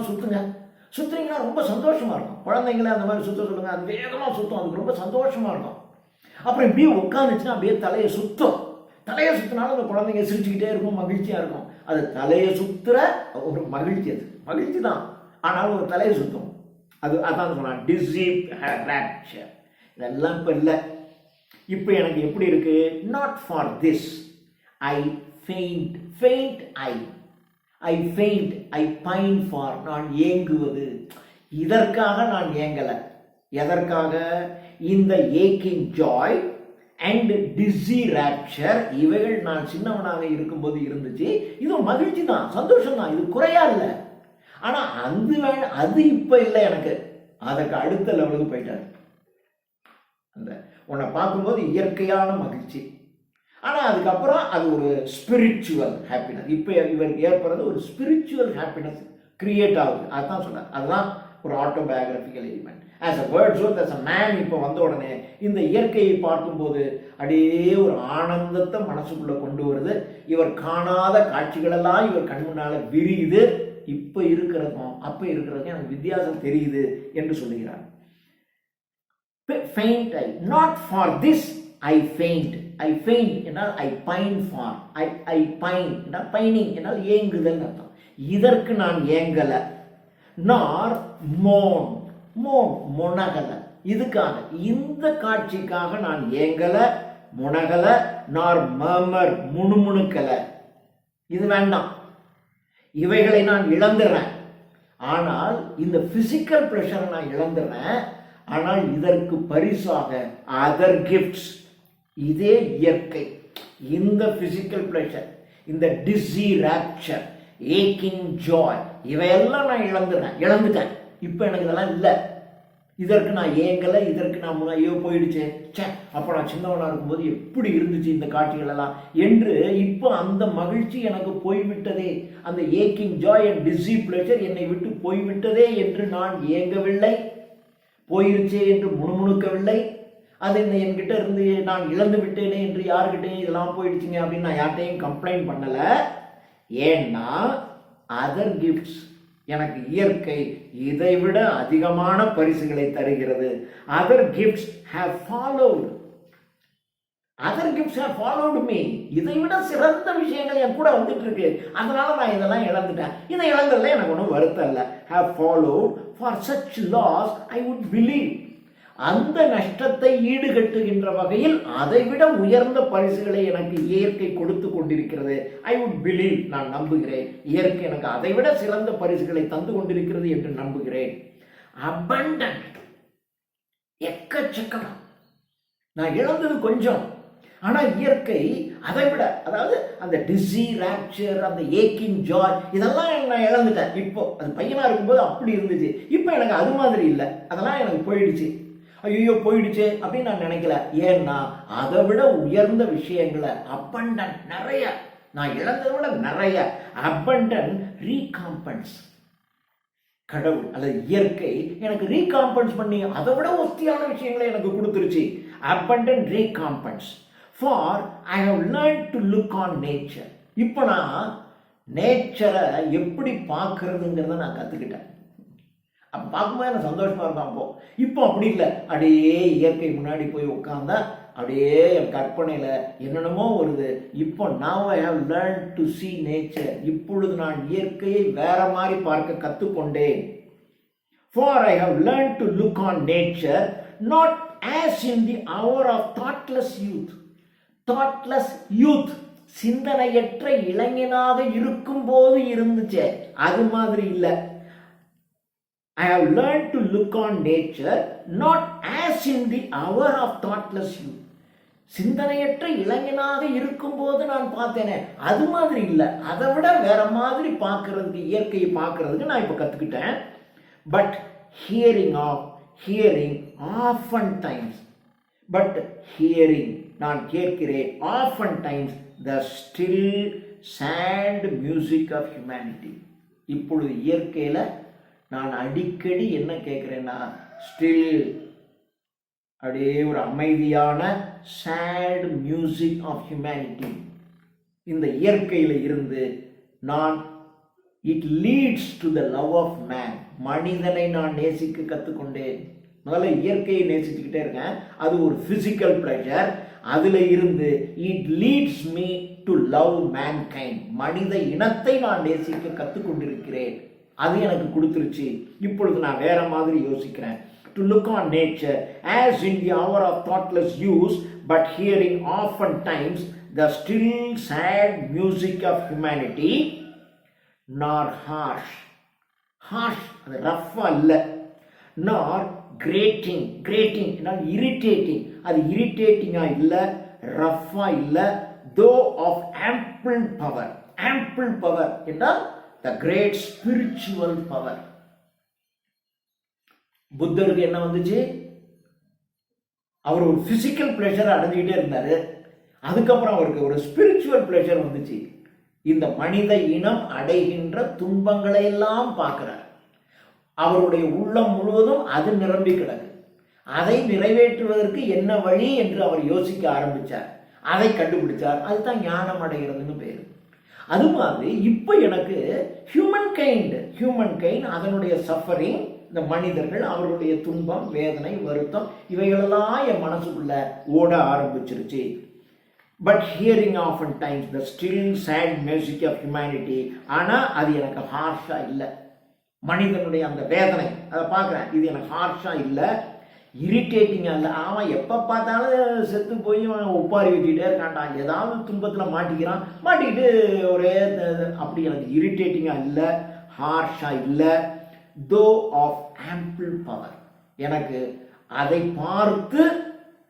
சுற்றுனீங்கன்னா ரொம்ப சந்தோஷமாக இருக்கும். குழந்தைங்கள அந்த மாதிரி சுற்ற சொல்லுங்கள், அது வேகமாக சுற்றும், அதுக்கு ரொம்ப சந்தோஷமாக இருக்கும். அப்புறம் இப்படியே உட்காந்துச்சுன்னா அப்படியே தலையை சுற்றினாலும் அந்த குழந்தைங்க சிரிச்சுக்கிட்டே இருக்கும், மகிழ்ச்சியாக இருக்கும். அது தலையை சுத்துற ஒரு மகிழ்ச்சி, அது மகிழ்ச்சி தான், ஆனாலும் ஒரு தலையை சுத்தும். அதான் சொன்னான் டிசீவ் ராப்சர். இதெல்லாம் இப்போ இல்லை. இப்போ எனக்கு எப்படி இருக்கு? Not for this I faint, faint I faint, I pine for, நான் ஏங்குவது. இதற்காக நான் ஏங்கலை. எதற்காக? இந்த ஏக்கிங் ஜாய் அண்ட் டிஸி ராப்சர், இவைகள் நான் சின்னவனாக இருக்கும்போது இருந்துச்சு. இது மகிழ்ச்சி தான், சந்தோஷம் தான், இது குறையா இல்லை. ஆனா அது இப்ப இல்லை எனக்கு. அதற்கு அடுத்த லெவலுக்கு போயிட்டாரு. அந்த உன்னை பார்க்கும்போது இயற்கையான மகிழ்ச்சி, ஆனா அதுக்கப்புறம் அது ஒரு ஸ்பிரிச்சுவல் ஹாப்பினஸ். இப்ப இவருக்கு ஏற்படுறது ஒரு ஸ்பிரிச்சுவல் ஹாப்பினஸ் கிரியேட் ஆகுது. அதுதான் சொன்னார். அதுதான் ஒரு autobiographical element. As a Wordsworth, as a man இப்போ வந்த உடனே இந்த இயற்கையை பார்க்கும்போது அப்படியே ஒரு ஆனந்தத்தை மனசுக்குள்ள கொண்டு வருது. இவர் காணாத காட்சிகளெல்லாம் இவர் கண் முன்னால விரியுது. இப்போ இருக்கிறதும் அப்போ இருக்கிறதுக்கும் எனக்கு வித்தியாசம் தெரியுது என்று சொல்லுகிறார். Faint I, not for this I faint. I faint என்றால் I pine for. I pine என்றால் pining என்றால் ஏங்குதல் அர்த்தம். இதற்கு நான் ஏங்கல. nor mourn, முனகல. இதுக்காக, இந்த காட்சிக்காக நான் ஏங்கல, முனகல. nor murmur, முணுமுணுக்கல. இது வேண்டாம். இவைகளை நான் இழந்துடுறேன். ஆனால் இந்த பிசிக்கல் ப்ளஷரை நான் இழந்துடுறேன். ஆனால் இதற்கு பரிசாக அதர் கிஃப்ட்ஸ், இதே இயற்கை, இந்த பிசிக்கல் ப்ளஷர், இந்த டிஸி ராப்சர், ஏக்கிங் ஜாய், இவையெல்லாம் நான் இழந்துட்டேன். இப்போ எனக்கு இதெல்லாம் இல்லை. இதற்கு நான் ஏங்கலை, இதற்கு நான் ஐயோ போயிடுச்சு, சே அப்போ நான் சின்னவனாக இருக்கும்போது எப்படி இருந்துச்சு இந்த காட்சிகள் எல்லாம் என்று இப்போ அந்த மகிழ்ச்சி எனக்கு போய்விட்டதே, அந்த ஏக்கிங் ஜாய் அண்ட் டிஸி பிளஷர் என்னை விட்டு போய்விட்டதே என்று நான் ஏங்கவில்லை, போயிருச்சே என்று முணுமுணுக்கவில்லை. அது என்கிட்ட இருந்து நான் இழந்து விட்டேனே என்று யாருக்கிட்டையும் இதெல்லாம் போயிடுச்சுங்க அப்படின்னு நான் யார்கிட்டையும் கம்ப்ளைண்ட் பண்ணலை. ஏன்னா அதர் கிஃப்ட்ஸ், எனக்கு இயற்கை இதைவிட அதிகமான பரிசுகளை தருகிறது. Other gifts have followed, other gifts have followed me. இதைவிட சிறந்த விஷயங்கள் என் கூட வந்துட்டு இருக்கு. அதனால நான் இதெல்லாம் இழந்துட்டேன். இதை இழந்ததில் எனக்கு ஒன்றும் வருத்தம் இல்லை. Have followed for such loss I would believe. அந்த நஷ்டத்தை ஈடுகட்டுகின்ற வகையில் அதைவிட உயர்ந்த பரிசுகளை எனக்கு இயற்கை கொடுத்து கொண்டிருக்கிறது. ஐ வுட் பிலீவ், நான் நம்புகிறேன். இயற்கை எனக்கு அதைவிட சிறந்த பரிசுகளை தந்து கொண்டிருக்கிறது என்று நம்புகிறேன். அபண்டன்ட், எக்கச்சக்கம். நான் இழந்தது கொஞ்சம், ஆனா இயற்கை அதை விட, அதாவது அந்த டிஸி ராப்சர், அந்த ஏக்கிங் ஜாய், இதெல்லாம் நான் இழந்துட்டேன். இப்போ அது பையனா இருக்கும்போது அப்படி இருந்துச்சு. இப்போ எனக்கு அது மாதிரி இல்லை. அதெல்லாம் எனக்கு போயிடுச்சு. ஐயோ போயிடுச்சு அப்படின்னு நான் நினைக்கல. ஏன்னா அதை விட உயர்ந்த விஷயங்களை, அபண்டன்ட், நிறைய, நான் இழந்ததை விட நிறைய, அபண்டன்ட் ரீகாம்பன்ஸ், கடவுள் அல்லது இயற்கை எனக்கு ரீகாம்பன்ஸ் பண்ணி அதை விட ஒத்தியான விஷயங்களை எனக்கு கொடுத்துருச்சு. Abundant recompense for I have learned to look on nature. இப்போ நான் நேச்சரை எப்படி பார்க்கறதுங்கிறத நான் கற்றுக்கிட்டேன். அப்போ பார்க்கும்போது எனக்கு சந்தோஷமாக இருக்கும். இப்போ அப்படி இல்லை. அப்படியே இயற்கை முன்னாடி போய் உட்காந்தா அப்படியே என் கற்பனையில் என்னென்னமோ வருது. இப்போ now I have learned to see nature. இப்பொழுது நான் இயற்கையை வேற மாதிரி பார்க்க கற்றுக்கொண்டேன். For I have learned to look on nature not as in the hour of thoughtless youth. Thoughtless youth, சிந்தனையற்ற இளைஞனாக இருக்கும்போது இருந்துச்சே அது மாதிரி இல்லை. I have learned to look on nature not as in the hour of thoughtless youth. சிந்தனையற்ற இளைஞனாக இருக்கும்போது நான் பார்த்தேனே அது மாதிரி இல்லை. அதை விட வேற மாதிரி பார்க்கறதுக்கு, இயற்கையை பார்க்கறதுக்கு நான் இப்போ கற்றுக்கிட்டேன். But hearing often times, but hearing நான் கேட்கிறேன், often times the still sad music of humanity. இப்பொழுது இயற்கையில் நான் அடிக்கடி என்ன கேட்குறேன்னா, ஸ்டில், அப்படியே ஒரு அமைதியான சேட் மியூசிக் ஆஃப் ஹியூமனிட்டி. இந்த இயற்கையில் இருந்து நான், it leads to the love of man. மனிதனை நான் நேசிக்க கற்றுக்கொண்டேன். முதல்ல இயற்கையை நேசிச்சுக்கிட்டே இருக்கேன். அது ஒரு ஃபிசிக்கல் ப்ளஷர். அதில் இருந்து it leads me to love mankind, மனித இனத்தை நான் நேசிக்க கற்றுக்கொண்டிருக்கிறேன். அது எனக்கு கொடுத்துருச்சு. இப்பொழுது நான் வேற மாதிரி யோசிக்கிறேன். To look on nature as in the hour of thoughtless use, but hearing oftentimes the still sad music of humanity, nor harsh, அது ரஃபா இல்லை, நார் கிரேட்டிங், என்றால் இரிட்டேட்டிங், அது இரிட்டேட்டிங்காக இல்லை, ரஃபாக இல்லை, தோ ஆஃப் ஆம்பிள் பவர் என்றால் த கிரேட் ஸ்பிரிச்சுவல் பவர். புத்தருக்கு என்ன வந்துச்சு? அவர் ஒரு பிசிக்கல் பிளஷர் அடைஞ்சிக்கிட்டே இருந்தார். அதுக்கப்புறம் அவருக்கு ஒரு ஸ்பிரிச்சுவல் பிளஷர் வந்துச்சு. இந்த மனித இனம் அடைகின்ற துன்பங்களை எல்லாம் பார்க்கிறார். அவருடைய உள்ளம் முழுவதும் அது நிரம்பி கிடக்கு. அதை நிறைவேற்றுவதற்கு என்ன வழி என்று அவர் யோசிக்க ஆரம்பித்தார். அதை கண்டுபிடிச்சார். அதுதான் ஞானம் அடைகிறதுன்னு பேர். அது மாதிரி இப்போ எனக்கு ஹியூமன் கைண்ட் அதனுடைய சஃபரிங், இந்த மனிதர்கள் அவர்களுடைய துன்பம், வேதனை, வருத்தம் இவைகளெல்லாம் என் மனசுக்குள்ள ஓட ஆரம்பிச்சிருச்சு. But hearing often times the still sad music of humanity, ஆனால் அது எனக்கு ஹார்ஷாக இல்லை. மனிதனுடைய அந்த வேதனை அதை பார்க்குறேன். இது எனக்கு ஹார்ஷாக இல்லை, இரிட்டேட்டிங்காக இல்லை. அவன் எப்போ பார்த்தாலும் செத்து போய் ஒப்பாரி வச்சுக்கிட்டே இருக்கான்டா, ஏதாவது துன்பத்தில் மாட்டிக்கிட்டு ஒரே அப்படி எனக்கு இரிட்டேட்டிங்காக இல்லை, ஹார்ஷாக இல்லை. தோ ஆஃப் ஆம்பிள் பவர், எனக்கு அதை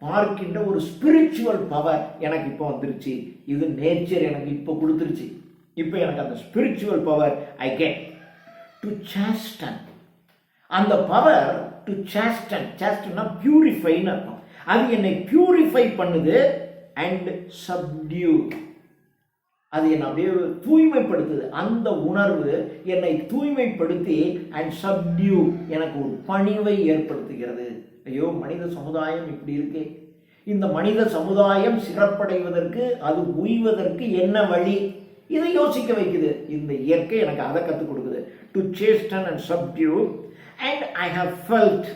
பார்க்கின்ற ஒரு ஸ்பிரிச்சுவல் பவர் எனக்கு இப்போ வந்துருச்சு. இது நேச்சர் எனக்கு இப்போ கொடுத்துருச்சு. இப்போ எனக்கு அந்த spiritual power I get to sustain. அந்த பவர் டு சாஸ்டன்னா பியூரிஃபைன்னு அர்த்தம். அது என்னை பியூரிஃபை பண்ணுது. அண்ட் சப்டியூ, அது என்னை அப்படியே தூய்மைப்படுத்துது. அந்த உணர்வு என்னை தூய்மைப்படுத்தி அண்ட் சப்டியூ எனக்கு ஒரு பணிவை ஏற்படுத்துகிறது. ஐயோ, மனித சமுதாயம் இப்படி இருக்கே, இந்த மனித சமுதாயம் சிறப்படைவதற்கு, அது உய்வதற்கு என்ன வழி, இதை யோசிக்க வைக்குது. இந்த இயற்கை எனக்கு அதை கற்றுக் கொடுக்குது. To sustain and subdue and I have felt,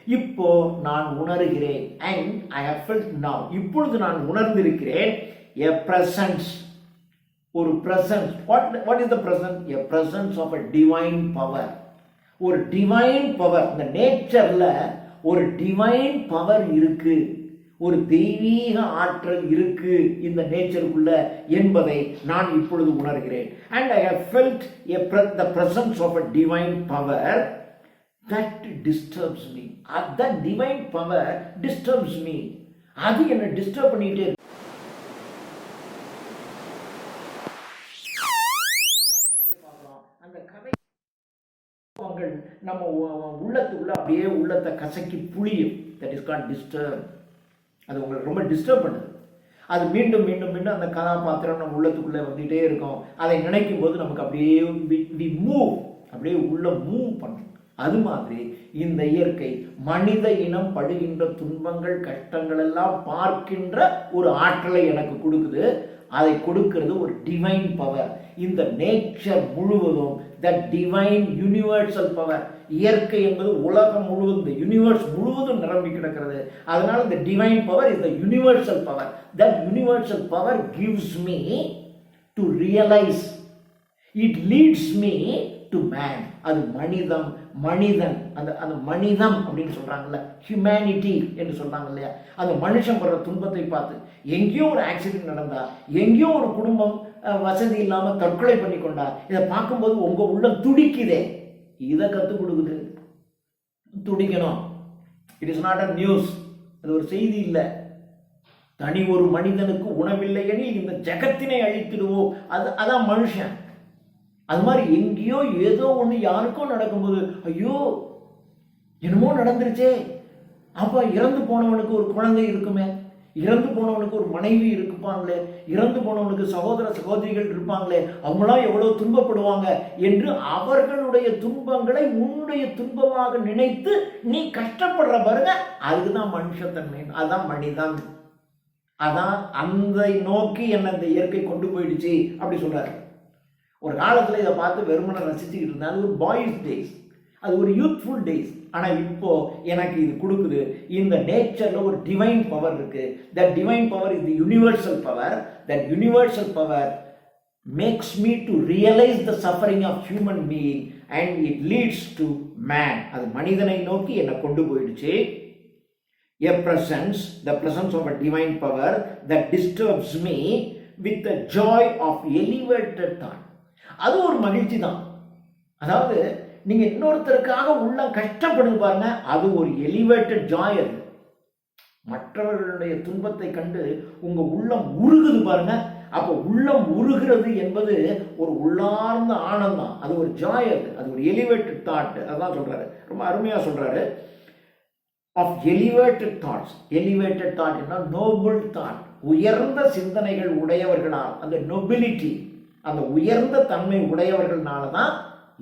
இப்போ நான் உணர்கிறேன். And I have felt now, இப்பொழுது நான் உணர்ந்திருக்கிறேன். எ பிரசன்ஸ், ஒரு presence. What is the presence? A presence of a divine power. ஒரு டிவைன் பவர், இந்த நேச்சர்ல ஒரு டிவைன் பவர் இருக்கு, ஒரு தெய்வீக ஆற்றல் இருக்கு இந்த நேச்சருக்குள்ள என்பதை நான் இப்பொழுது உணர்கிறேன். And I have felt the presence of a divine power that disturbs me. That divine power disturbs me. அது என்ன டிஸ்டர்ப் பண்ணிட்டே இருக்கு. கதையை பார்க்கலாம். அந்த கதை நம்ம உள்ளத்துக்குள்ள அப்படியே உள்ளத்தை கசக்கி புளியும். That is called disturb. அது உங்களுக்கு ரொம்ப டிஸ்டர்ப் பண்ணுது. அது மீண்டும் மீண்டும் மீண்டும் அந்த கதாபாத்திரம் நம்ம உள்ளத்துக்குள்ளே வந்துகிட்டே இருக்கும். அதை நினைக்கும் போது நமக்கு அப்படியே மூவ், அப்படியே உள்ள மூவ் பண்ணும். அது மாதிரி இந்த இயற்கை மனித இனம் படுகின்ற துன்பங்கள், கஷ்டங்கள் எல்லாம் பார்க்கின்ற ஒரு ஆற்றலை எனக்கு கொடுக்குது. அதை கொடுக்கிறது ஒரு டிவைன் பவர். இந்த நேச்சர் முழுவதும் த டிவைன் யூனிவர்சல் பவர். இயற்கை என்பது உலகம் முழுவதும், இந்த யூனிவர்ஸ் முழுவதும் நிரம்பி கிடக்கிறது. அதனால இந்த divine power is the universal power. That universal power gives me to realise. It leads me to man. அது மனிதன், அந்த மனிதம் அப்படின்னு சொல்றாங்கல்ல, ஹியூமனிட்டி என்று சொல்றாங்க இல்லையா, அந்த மனுஷன் படுற துன்பத்தை பார்த்து, எங்கேயோ ஒரு ஆக்சிடென்ட் நடந்தா, எங்கேயோ ஒரு குடும்பம் வசதி இல்லாம தற்கொலை பண்ணி கொண்டா, இதை பார்க்கும்போது உங்க உள்ள துடிக்குதே, இதை கற்றுக் கொடுக்குது. துடிக்கணும். It is not a news, அது ஒரு செய்தி இல்லை. தனி ஒரு மனிதனுக்கு உணவில்லை எனில் இந்த ஜகத்தினை அழித்திடுவோம். அதான் மனுஷன். அது மாதிரி எங்கேயோ ஏதோ ஒன்று யாருக்கும் நடக்கும்போது, ஐயோ என்னமோ நடந்துருச்சே, அப்போ இறந்து போனவனுக்கு ஒரு குழந்தை இருக்குமே, இறந்து போனவனுக்கு ஒரு மனைவி இருப்பாங்களே, இறந்து போனவனுக்கு சகோதர சகோதரிகள் இருப்பாங்களே, அவங்களாம் எவ்வளோ துன்பப்படுவாங்க என்று அவர்களுடைய துன்பங்களை உன்னுடைய துன்பமாக நினைத்து நீ கஷ்டப்படுற பாருங்க, அதுதான் மனுஷத்தன்மை, அதான் மனிதன். அதான் அந்த நோக்கி என்ன இந்த இயற்கை கொண்டு போயிடுச்சு அப்படி சொல்றாரு. ஒரு காலத்தில் இதை பார்த்து வெறுமனை ரசிச்சுக்கிட்டு இருந்தா, அது ஒரு பாய்ஸ் டேஸ், அது ஒரு யூத்ஃபுல் டேஸ். ஆனால் இப்போ எனக்கு இது கொடுக்குது. இந்த நேச்சரில் ஒரு டிவைன் பவர் இருக்கு. That divine power is the universal power. That universal power makes me to realize the suffering of human being and it leads to man. அது மனிதனை நோக்கி என்னை கொண்டு போயிடுச்சு. A presence, the presence of a divine power that disturbs me with the joy of elevated thought. அது ஒரு மகிழ்ச்சி தான். அதாவது நீங்க இன்னொருத்தருக்காக உள்ள கஷ்டப்படுது பாருங்க, அது ஒரு எலிவேட்டட் ஜாய். அது மற்றவர்களுடைய துன்பத்தை கண்டு உங்க உள்ளம் உருகுது பாருங்க. அப்போ உள்ளம் உருகிறது என்பது ஒரு உள்ளார்ந்த ஆனந்தம். அது ஒரு ஜாய். அது ஒரு எலிவேட்டட் தாட். அதான் சொல்றாரு, ரொம்ப அருமையா சொல்றாரு. Of elevated thoughts. Elevated thought என்ன? Noble thought. உயர்ந்த சிந்தனைகள் உடையவர்களால், அந்த நொபிலிட்டி, அந்த உயர்ந்த தன்மை உடையவர்களால தான்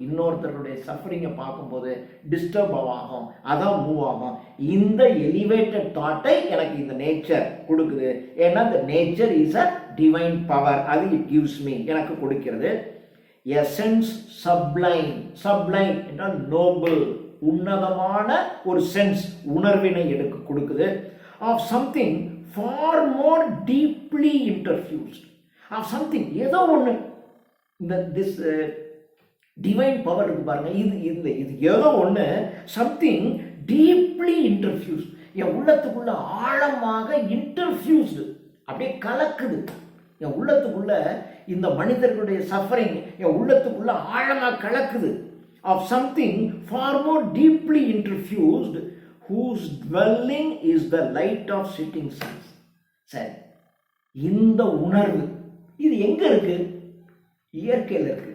இன்னொருத்தருடைய சஃபரிங்கை பார்க்கும்போது டிஸ்டர்ப் ஆகும், அதான் மூவ் ஆகும். இந்த எலிவேட்டட் தாட்டை எனக்கு இந்த நேச்சர் கொடுக்குது. ஏன்னா இந்த nature is a divine power. அது இட் கிவ்ஸ் மீ, எனக்கு கொடுக்கிறது. Essence sublime. சப்ளைம் என்றால் நோபல், உன்னதமான ஒரு சென்ஸ், உணர்வினை எடுக்க கொடுக்குது. Of something far more deeply interfused. Of something, ஏதோ ஒன்று. இந்த திஸ் டிவைன் பவர் இருக்கு பாருங்க, இது ஏதோ ஒன்று சம்திங் டீப்லி இன்டர்ஃபியூஸ்ட், என் உள்ளத்துக்குள்ள ஆழமாக இன்டர்ஃபியூஸ்டு, அப்படியே கலக்குது என் உள்ளத்துக்குள்ள. இந்த மனிதர்களுடைய சஃபரிங் என் உள்ளத்துக்குள்ள ஆழமாக கலக்குது. Of something far more deeply interfused whose dwelling is the light of setting suns. சரி, இந்த உணர்வு இது எங்க இருக்கு? இயற்கையில் இருக்கு.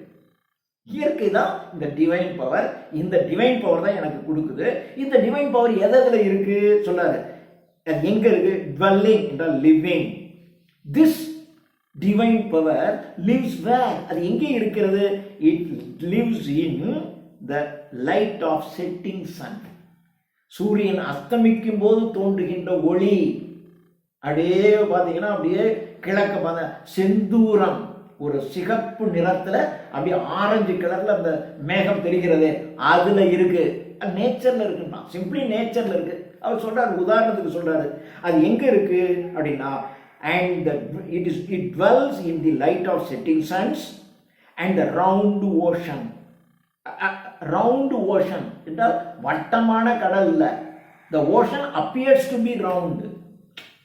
இயற்கை தான் இந்த டிவைன் பவர். இந்த டிவைன் பவர் தான் எனக்கு கொடுக்குது. இந்த டிவைன் பவர் எதில் இருக்கு சொல்றாரு. அது எங்க இருக்கு? dwelling என்றால் living. this divine power lives where? அது எங்கே இருக்கிறது? it lives in the light of setting sun. சூரியன் அஸ்தமிக்கும் போது தோன்றுகின்ற ஒளி. அப்படியே பார்த்தீங்கன்னா அப்படியே கிழக்கு பார்த்த செந்தூரம், ஒரு சிகப்பு நிறத்துல அப்படியே ஆரஞ்சு கலர்ல அந்த மேகம் தெரிகிறது, அதுல இருக்கு. நேச்சர்ல இருக்குன்னா, சிம்பிளி நேச்சர்ல இருக்கு. அவர் சொல்றாரு, உதாரணத்துக்கு சொல்றாரு, அது எங்க இருக்கு அப்படின்னா, and it dwells in the light of setting suns and the round ocean. Round ocean என்றால் வட்டமான கடல் இல்லை. the ocean appears to be round.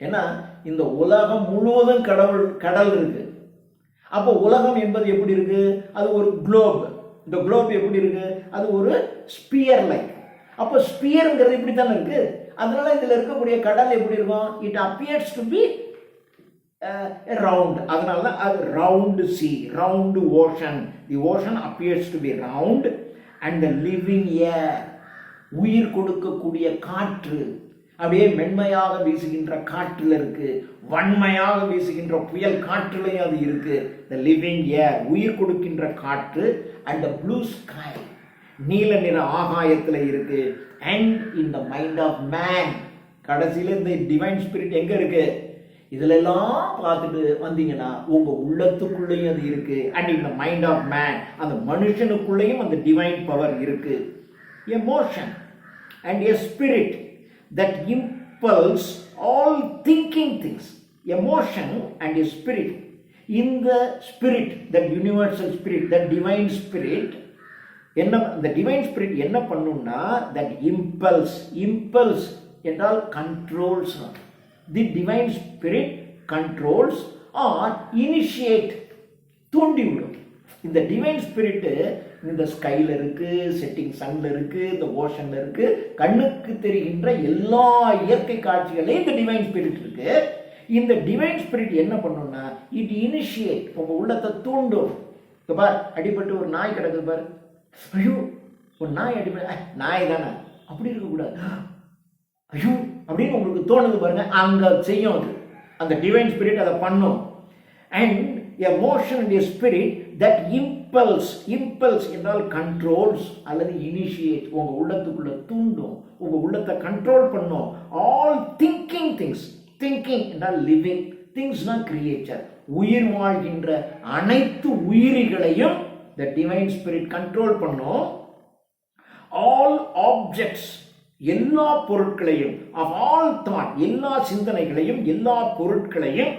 ஏன்னா இந்த உலகம் முழுவதும் கடல் இருக்கு. அப்போ உலகம் என்பது எப்படி இருக்கு? அது ஒரு குளோப். இந்த குளோப் எப்படி இருக்கு? அது ஒரு ஸ்பியர் லைக். அப்போ ஸ்பியர்ங்கிறது இப்படி தானே இருக்கு. அதனால இதுல இருக்கக்கூடிய கடல் எப்படி இருக்கும்? It appears to be round. அதனால தான் அது round sea, round ocean. The ocean appears to be round. And the living air, உயிர் கொடுக்கக்கூடிய காற்று, அப்படியே மென்மையாக வீசுகின்ற காற்றுல இருக்கு, வன்மையாக வீசுகின்ற புயல் காற்றுலையும் அது இருக்கு. த லிவிங் ஏர், உயிர் கொடுக்கின்ற காற்று. அண்ட் த ப்ளூ ஸ்கை, நீல நிற ஆகாயத்தில் இருக்கு. And in the mind of man, கடைசியில் இந்த டிவைன் ஸ்பிரிட் எங்க இருக்கு? இதுல எல்லாம் பார்த்துட்டு வந்தீங்கன்னா உங்க உள்ளத்துக்குள்ளேயும் அது இருக்கு. And in the mind of man, அந்த மனுஷனுக்குள்ளேயும் அந்த டிவைன் பவர் இருக்கு. Emotion and a spirit that impulse all thinking things. Emotion and a spirit. In the spirit, that universal spirit, that divine spirit, the divine spirit என்ன பண்ணும்னா, that impulse என்றால் controls. The divine spirit controls or initiate, தூண்டிவிடும். இந்த divine spirit இந்த ஸ்கைல இருக்கு, setting சன்ல இருக்கு, இந்த ஓஷன்ல இருக்கு, கண்ணுக்கு தெரிகின்ற எல்லா இயற்கை காட்சிகளையும் இந்த டிவைன் ஸ்பிரிட் இருக்கு. இந்த டிவைன் ஸ்பிரிட் என்ன பண்ணும்னா, இட் இனிஷியேட், உங்க உள்ளத்தை தூண்டும். பார், அடிபட்டு ஒரு நாய் கிடக்குது பாரு, ஐயோ ஒரு நாய் அடிபட்டு, நாய் தானே, அப்படி இருக்கக்கூடாது, ஐயோ அப்படின்னு உங்களுக்கு தோணுது பாருங்க, அங்க செய்யும் அது. அந்த டிவைன் ஸ்பிரிட் அதை பண்ணும். And emotion and spirit that impulse என்றால் கண்ட்ரோல்ஸ் அல்லது இனிஷியேட், உங்க உள்ளத்துக்குள்ள தூண்டும், உங்க உள்ளத்தை கண்ட்ரோல் பண்ணும். ஆல் திங்கிங் திங்ஸ், திங்கிங் என்றால் லிவிங், திங்ஸ்னா கிரியேச்சர், உயிர் வாழ்கின்ற அனைத்து உயிரிகளையும் த டிவைன் ஸ்பிரிட் கண்ட்ரோல் பண்ணும். ஆல் ஆப்ஜெக்ட்ஸ், எல்லா பொருட்களையும், ஆஃப் ஆல் தாட், எல்லா சிந்தனைகளையும், எல்லா பொருட்களையும்,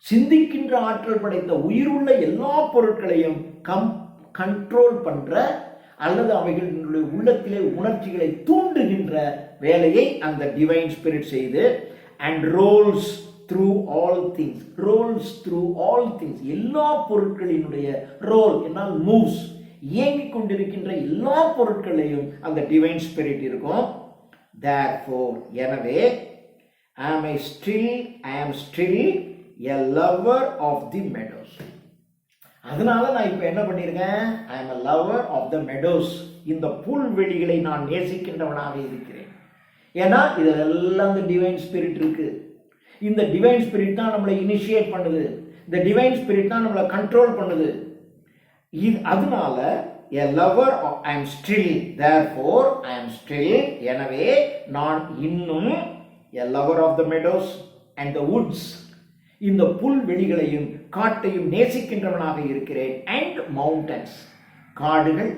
சிந்திக்கின்ற ஆற்றல் படைத்த உயிருள்ள எல்லா பொருட்களையும் கண்ட்ரோல் பண்ற அல்லது அவைகளுடைய உள்ளத்திலே உணர்ச்சிகளை தூண்டுகின்ற வேலையை அந்த டிவைன் ஸ்பிரிட் செய்து, and rolls through all things, rolls through all things, எல்லா பொருட்களினுடைய ரோல் என்னால் மூவ்ஸ், இயங்கிக் கொண்டிருக்கின்ற எல்லா பொருட்களையும் அந்த டிவைன் ஸ்பிரிட் இருக்கும். therefore, எனவே I am still a lover of the meadows. அதனால நான் இப்ப என்ன பண்ணிருக்கேன்? I am a lover of the meadows. இந்த புல்வெளிகளை நான் நேசிக்கின்றவனாக இருக்கிறேன். ஏன்னா இதுல எல்லாம் இந்த டிவைன் ஸ்பிரிட் இருக்கு. இந்த டிவைன் ஸ்பிரிட் தான் நம்மளை இனிஷியேட் பண்ணுது. இந்த டிவைன் ஸ்பிரிட் தான் நம்மளை கண்ட்ரோல் பண்ணுது. அதனால a lover of, I am still, therefore I am still, எனவே நான் இன்னும் a lover of the meadows and the woods, இந்த புல்வெளிகளையும் காட்டையும் நேசிக்கின்றவனாக இருக்கிறேன். and mountains, காடுகள்,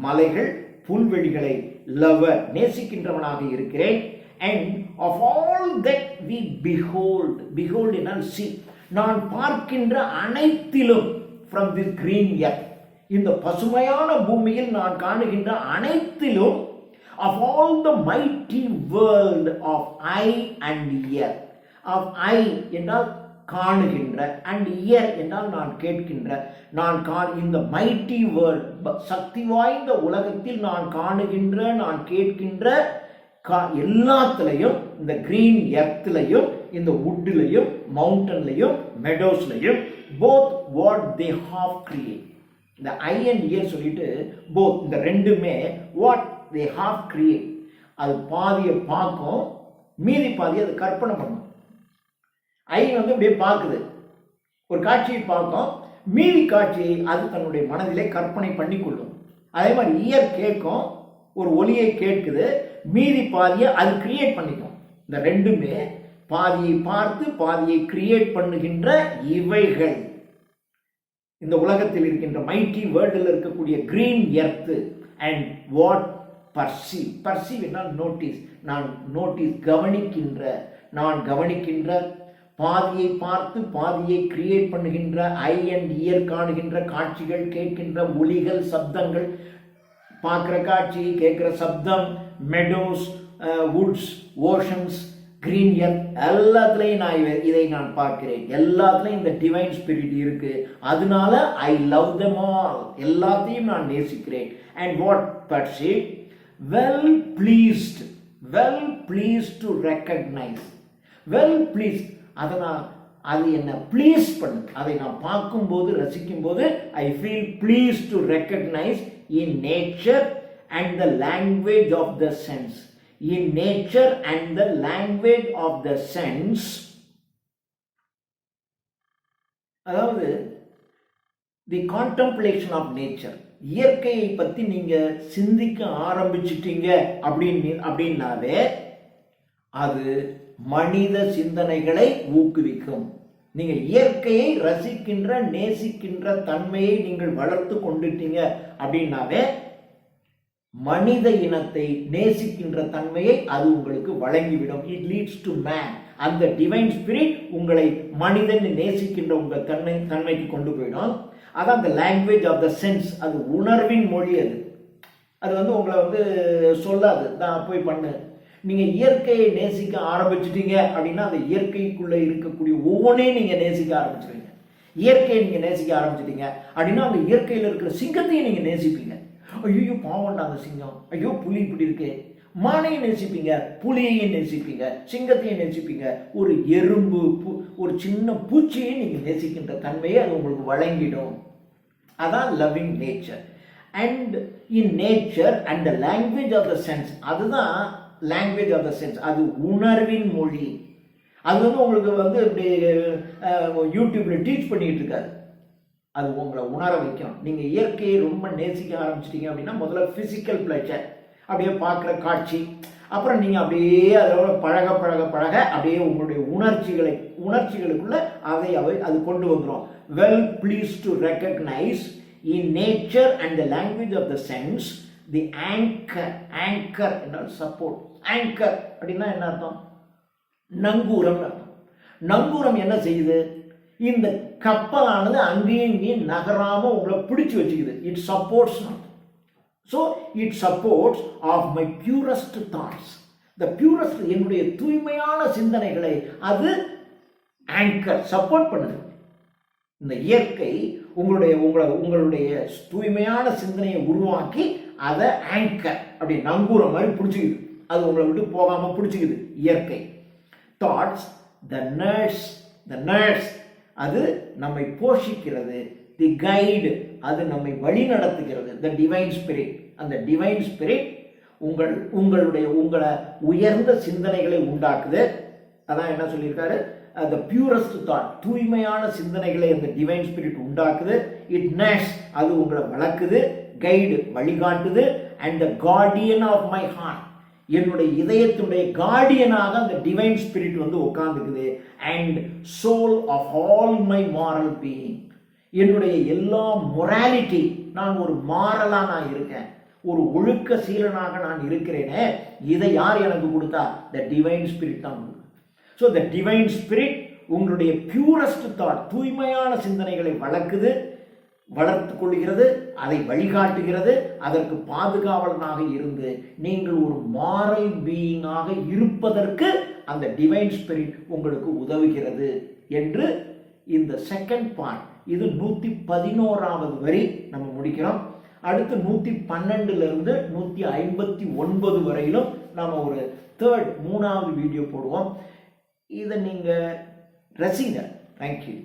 மலைகள், புல்வெளிகளை லவர் நேசிக்கின்றவனாக இருக்கிறேன். and of all that we behold என்றால் see, நான் பார்க்கின்ற அனைத்திலும், from this green earth, இந்த பசுமையான பூமியில் நான் காணுகின்ற அனைத்திலும், of all the mighty world of eye and ear, of eye என்றால் காணுகின்ற, and ear என்றால் நான் கேட்கின்ற, இந்த மைட்டி வேர்ல்ட், சக்தி வாய்ந்த உலகத்தில் நான் காணுகின்ற, நான் கேட்கின்ற எல்லாத்திலையும், இந்த கிரீன் எர்த்லையும், இந்த வுட்லையும், மவுண்டன்லையும், மெடோஸ்லையும், both what they have create, இந்த ஐ அண்ட் இயர் சொல்லிட்டு போத் இந்த ரெண்டுமே வாட் தே ஹாவ் கிரியேட், அது பாதியை பார்க்கும், மீதி பாதியை அது கற்பனை பண்ணும். ஐ வந்து அப்படியே பார்க்குது, ஒரு காட்சியை பார்க்கும், மீதி காட்சியை அது தன்னுடைய மனதிலே கற்பனை பண்ணி கொள்ளும். அதே மாதிரி இயர் கேட்கும், ஒரு ஒலியை கேட்குது, மீதி பாதியை அது கிரியேட் பண்ணிக்கும். இந்த ரெண்டுமே பாதியை பார்த்து பாதியை கிரியேட் பண்ணுகின்ற இவைகள் இந்த உலகத்தில் இருக்கின்ற மைட்டி வேர்ல்டில் இருக்கக்கூடிய green earth. And what perceive என்றால் நோட்டீஸ், நான் நோட்டீஸ் கவனிக்கின்ற, நான் கவனிக்கின்ற, பாதியை பார்த்து பாதியை கிரியேட் பண்ணுகின்ற ஐ அண்ட் இயர் காணுகின்ற காட்சிகள், கேட்கின்ற ஒலிகள், சப்தங்கள், பார்க்குற காட்சி, கேட்குற சப்தம், meadows, Woods, oceans, green earth, எல்லாத்துலேயும் இதை நான் பார்க்கிறேன். எல்லாத்துலேயும் இந்த டிவைன் ஸ்பிரிட் இருக்கு. அதனால ஐ லவ் them all, எல்லாத்தையும் நான் நேசிக்கிறேன். And what perceive, well pleased to recognise, well please, அது என்ன ப்ளீஸ் பண்ணு, அதை நான் பார்க்கும்போது, ரசிக்கும்போது, I feel please to recognise in nature and the language of the sense, in nature and the language of the sense. அதாவது the contemplation of nature, இயற்கையை பத்தி நீங்க சிந்திக்க ஆரம்பிச்சிட்டீங்க அப்படின்னாவே அது மனித சிந்தனைகளை ஊக்குவிக்கும். நீங்க இயற்கையை ரசிக்கின்ற, நேசிக்கின்ற தன்மையை நீங்கள் வளர்த்து கொண்டுட்டீங்க அப்படின்னாவே மனித இனத்தை நேசிக்கின்ற தன்மையை அது உங்களுக்கு வழங்கிவிடும். It leads to man. அந்த டிவைன் ஸ்பிரிட் உங்களை மனிதன் நேசிக்கின்ற உங்கள் தன்மைக்கு கொண்டு போயிடும். அதான் அந்த லாங்குவேஜ் ஆஃப் த சென்ஸ், அது உணர்வின் மொழி. அது வந்து உங்களை சொல்லாது, நான் போய் பண்ணு. நீங்க இயற்கையை நேசிக்க ஆரம்பிச்சிட்டீங்க அப்படின்னா அந்த இயற்கைக்குள்ள இருக்கக்கூடிய ஒவ்வொன்றையும் நீங்க நேசிக்க ஆரம்பிச்சிருவீங்க. இயற்கையை நீங்க நேசிக்க ஆரம்பிச்சிட்டீங்க அப்படின்னா அந்த இயற்கையில் இருக்கிற சிங்கத்தையும் நீங்க நேசிப்பீங்க. ஐயோ பாவண்டா அந்த சிங்கம், ஐயோ புலி இப்படி இருக்கு. மானையும் நேசிப்பீங்க, புலியையும் நேசிப்பீங்க, சிங்கத்தையும் நேசிப்பீங்க. ஒரு எறும்பு, ஒரு சின்ன பூச்சியை நீங்க நேசிக்கின்ற தன்மையை அது உங்களுக்கு வழங்கிடும். அதான் loving nature. And in nature and the language of the sense, அதுதான் லாங்குவேஜ் ஆஃப் த சென்ஸ், அது உணர்வின் மொழி. அது உங்களுக்கு இப்படி யூடியூப்ல டீச் பண்ணிட்டு இருக்காது, அது உங்களை உணர வைக்கும். நீங்க இயற்கையை ரொம்ப நேசிக்க ஆரம்பிச்சிட்டீங்க அப்படின்னா முதல்ல பிசிக்கல் பிளஷர், அப்படியே பார்க்குற காட்சி, அப்புறம் நீங்க அப்படியே அதோட பழக பழக பழக அப்படியே உங்களுடைய உணர்ச்சிகளுக்குள்ள அது கொண்டு வந்துடும். Well please to recognise in nature and the language of the sense the anchor. Anchor என்றால் சப்போர்ட். ஆங்கர் அப்படின்னா என்ன அர்த்தம்? நங்கூரம் அர்த்தம். நங்கூரம் என்ன செய்யுது? இந்த கப்பலானது அங்கேயும் இங்கேயும் நகராம உங்களை பிடிச்சு வச்சுக்குது. It supports. So it supports of my purest thoughts. The purest, என்னுடைய தூய்மையான சிந்தனைகளை அது ஆங்கர், சப்போர்ட் பண்ணுது. இந்த இயற்கை உங்களுடைய தூய்மையான சிந்தனையை உருவாக்கி அதை ஆங்கர், அப்படி நங்கூரம் மாதிரி பிடிச்சிக்குது. அது உங்களை விட்டு போகாம பிடிச்சிக்குது இயற்கை. தாட்ஸ், த நர்ஸ், அது நம்மை போஷிக்கிறது. தி கைடு, அது நம்மை வழி நடத்துகிறது. த டிவைன் ஸ்பிரிட், அந்த டிவைன் ஸ்பிரிட் உங்களை உயர்ந்த சிந்தனைகளை உண்டாக்குது. அதான் என்ன சொல்லியிருக்காரு? த பியூரஸ்ட் தாட், தூய்மையான சிந்தனைகளை அந்த டிவைன் ஸ்பிரிட் உண்டாக்குது. இட் நர்ஸ், அது உங்களை வளர்க்குது. கைடு, வழிகாட்டுது. And the guardian of my heart, என்னுடைய இதயத்தினுடைய கார்டியனாக அந்த டிவைன் ஸ்பிரிட் வந்து உட்கார்ந்துக்குது. And soul of all my moral being, என்னுடைய எல்லா மொராலிட்டி, நான் ஒரு மாரலா நான் இருக்கேன், ஒரு ஒழுக்க சீலனாக நான் இருக்கிறேனே, இதை யார் எனக்கு கொடுத்தா? த டிவைன் ஸ்பிரிட் தான். ஸோ த டிவைன் ஸ்பிரிட் உங்களுடைய பியூரஸ்ட் தாட், தூய்மையான சிந்தனைகளை வளர்த்து கொள்கிறது, அதை வழிகாட்டுகிறது. அதற்கு பாதுகாவலனாக இருந்து நீங்கள் ஒரு மாரல் பீயிங்காக இருப்பதற்கு அந்த டிவைன் ஸ்பிரிட் உங்களுக்கு உதவுகிறது என்று இந்த செகண்ட் பார்ட், இது 111வது வரி நம்ம முடிக்கிறோம். அடுத்து 112லிருந்து 159 வரையிலும் நாம் ஒரு மூணாவது வீடியோ போடுவோம். இதை நீங்கள் ரசிங்க. தேங்க்யூ.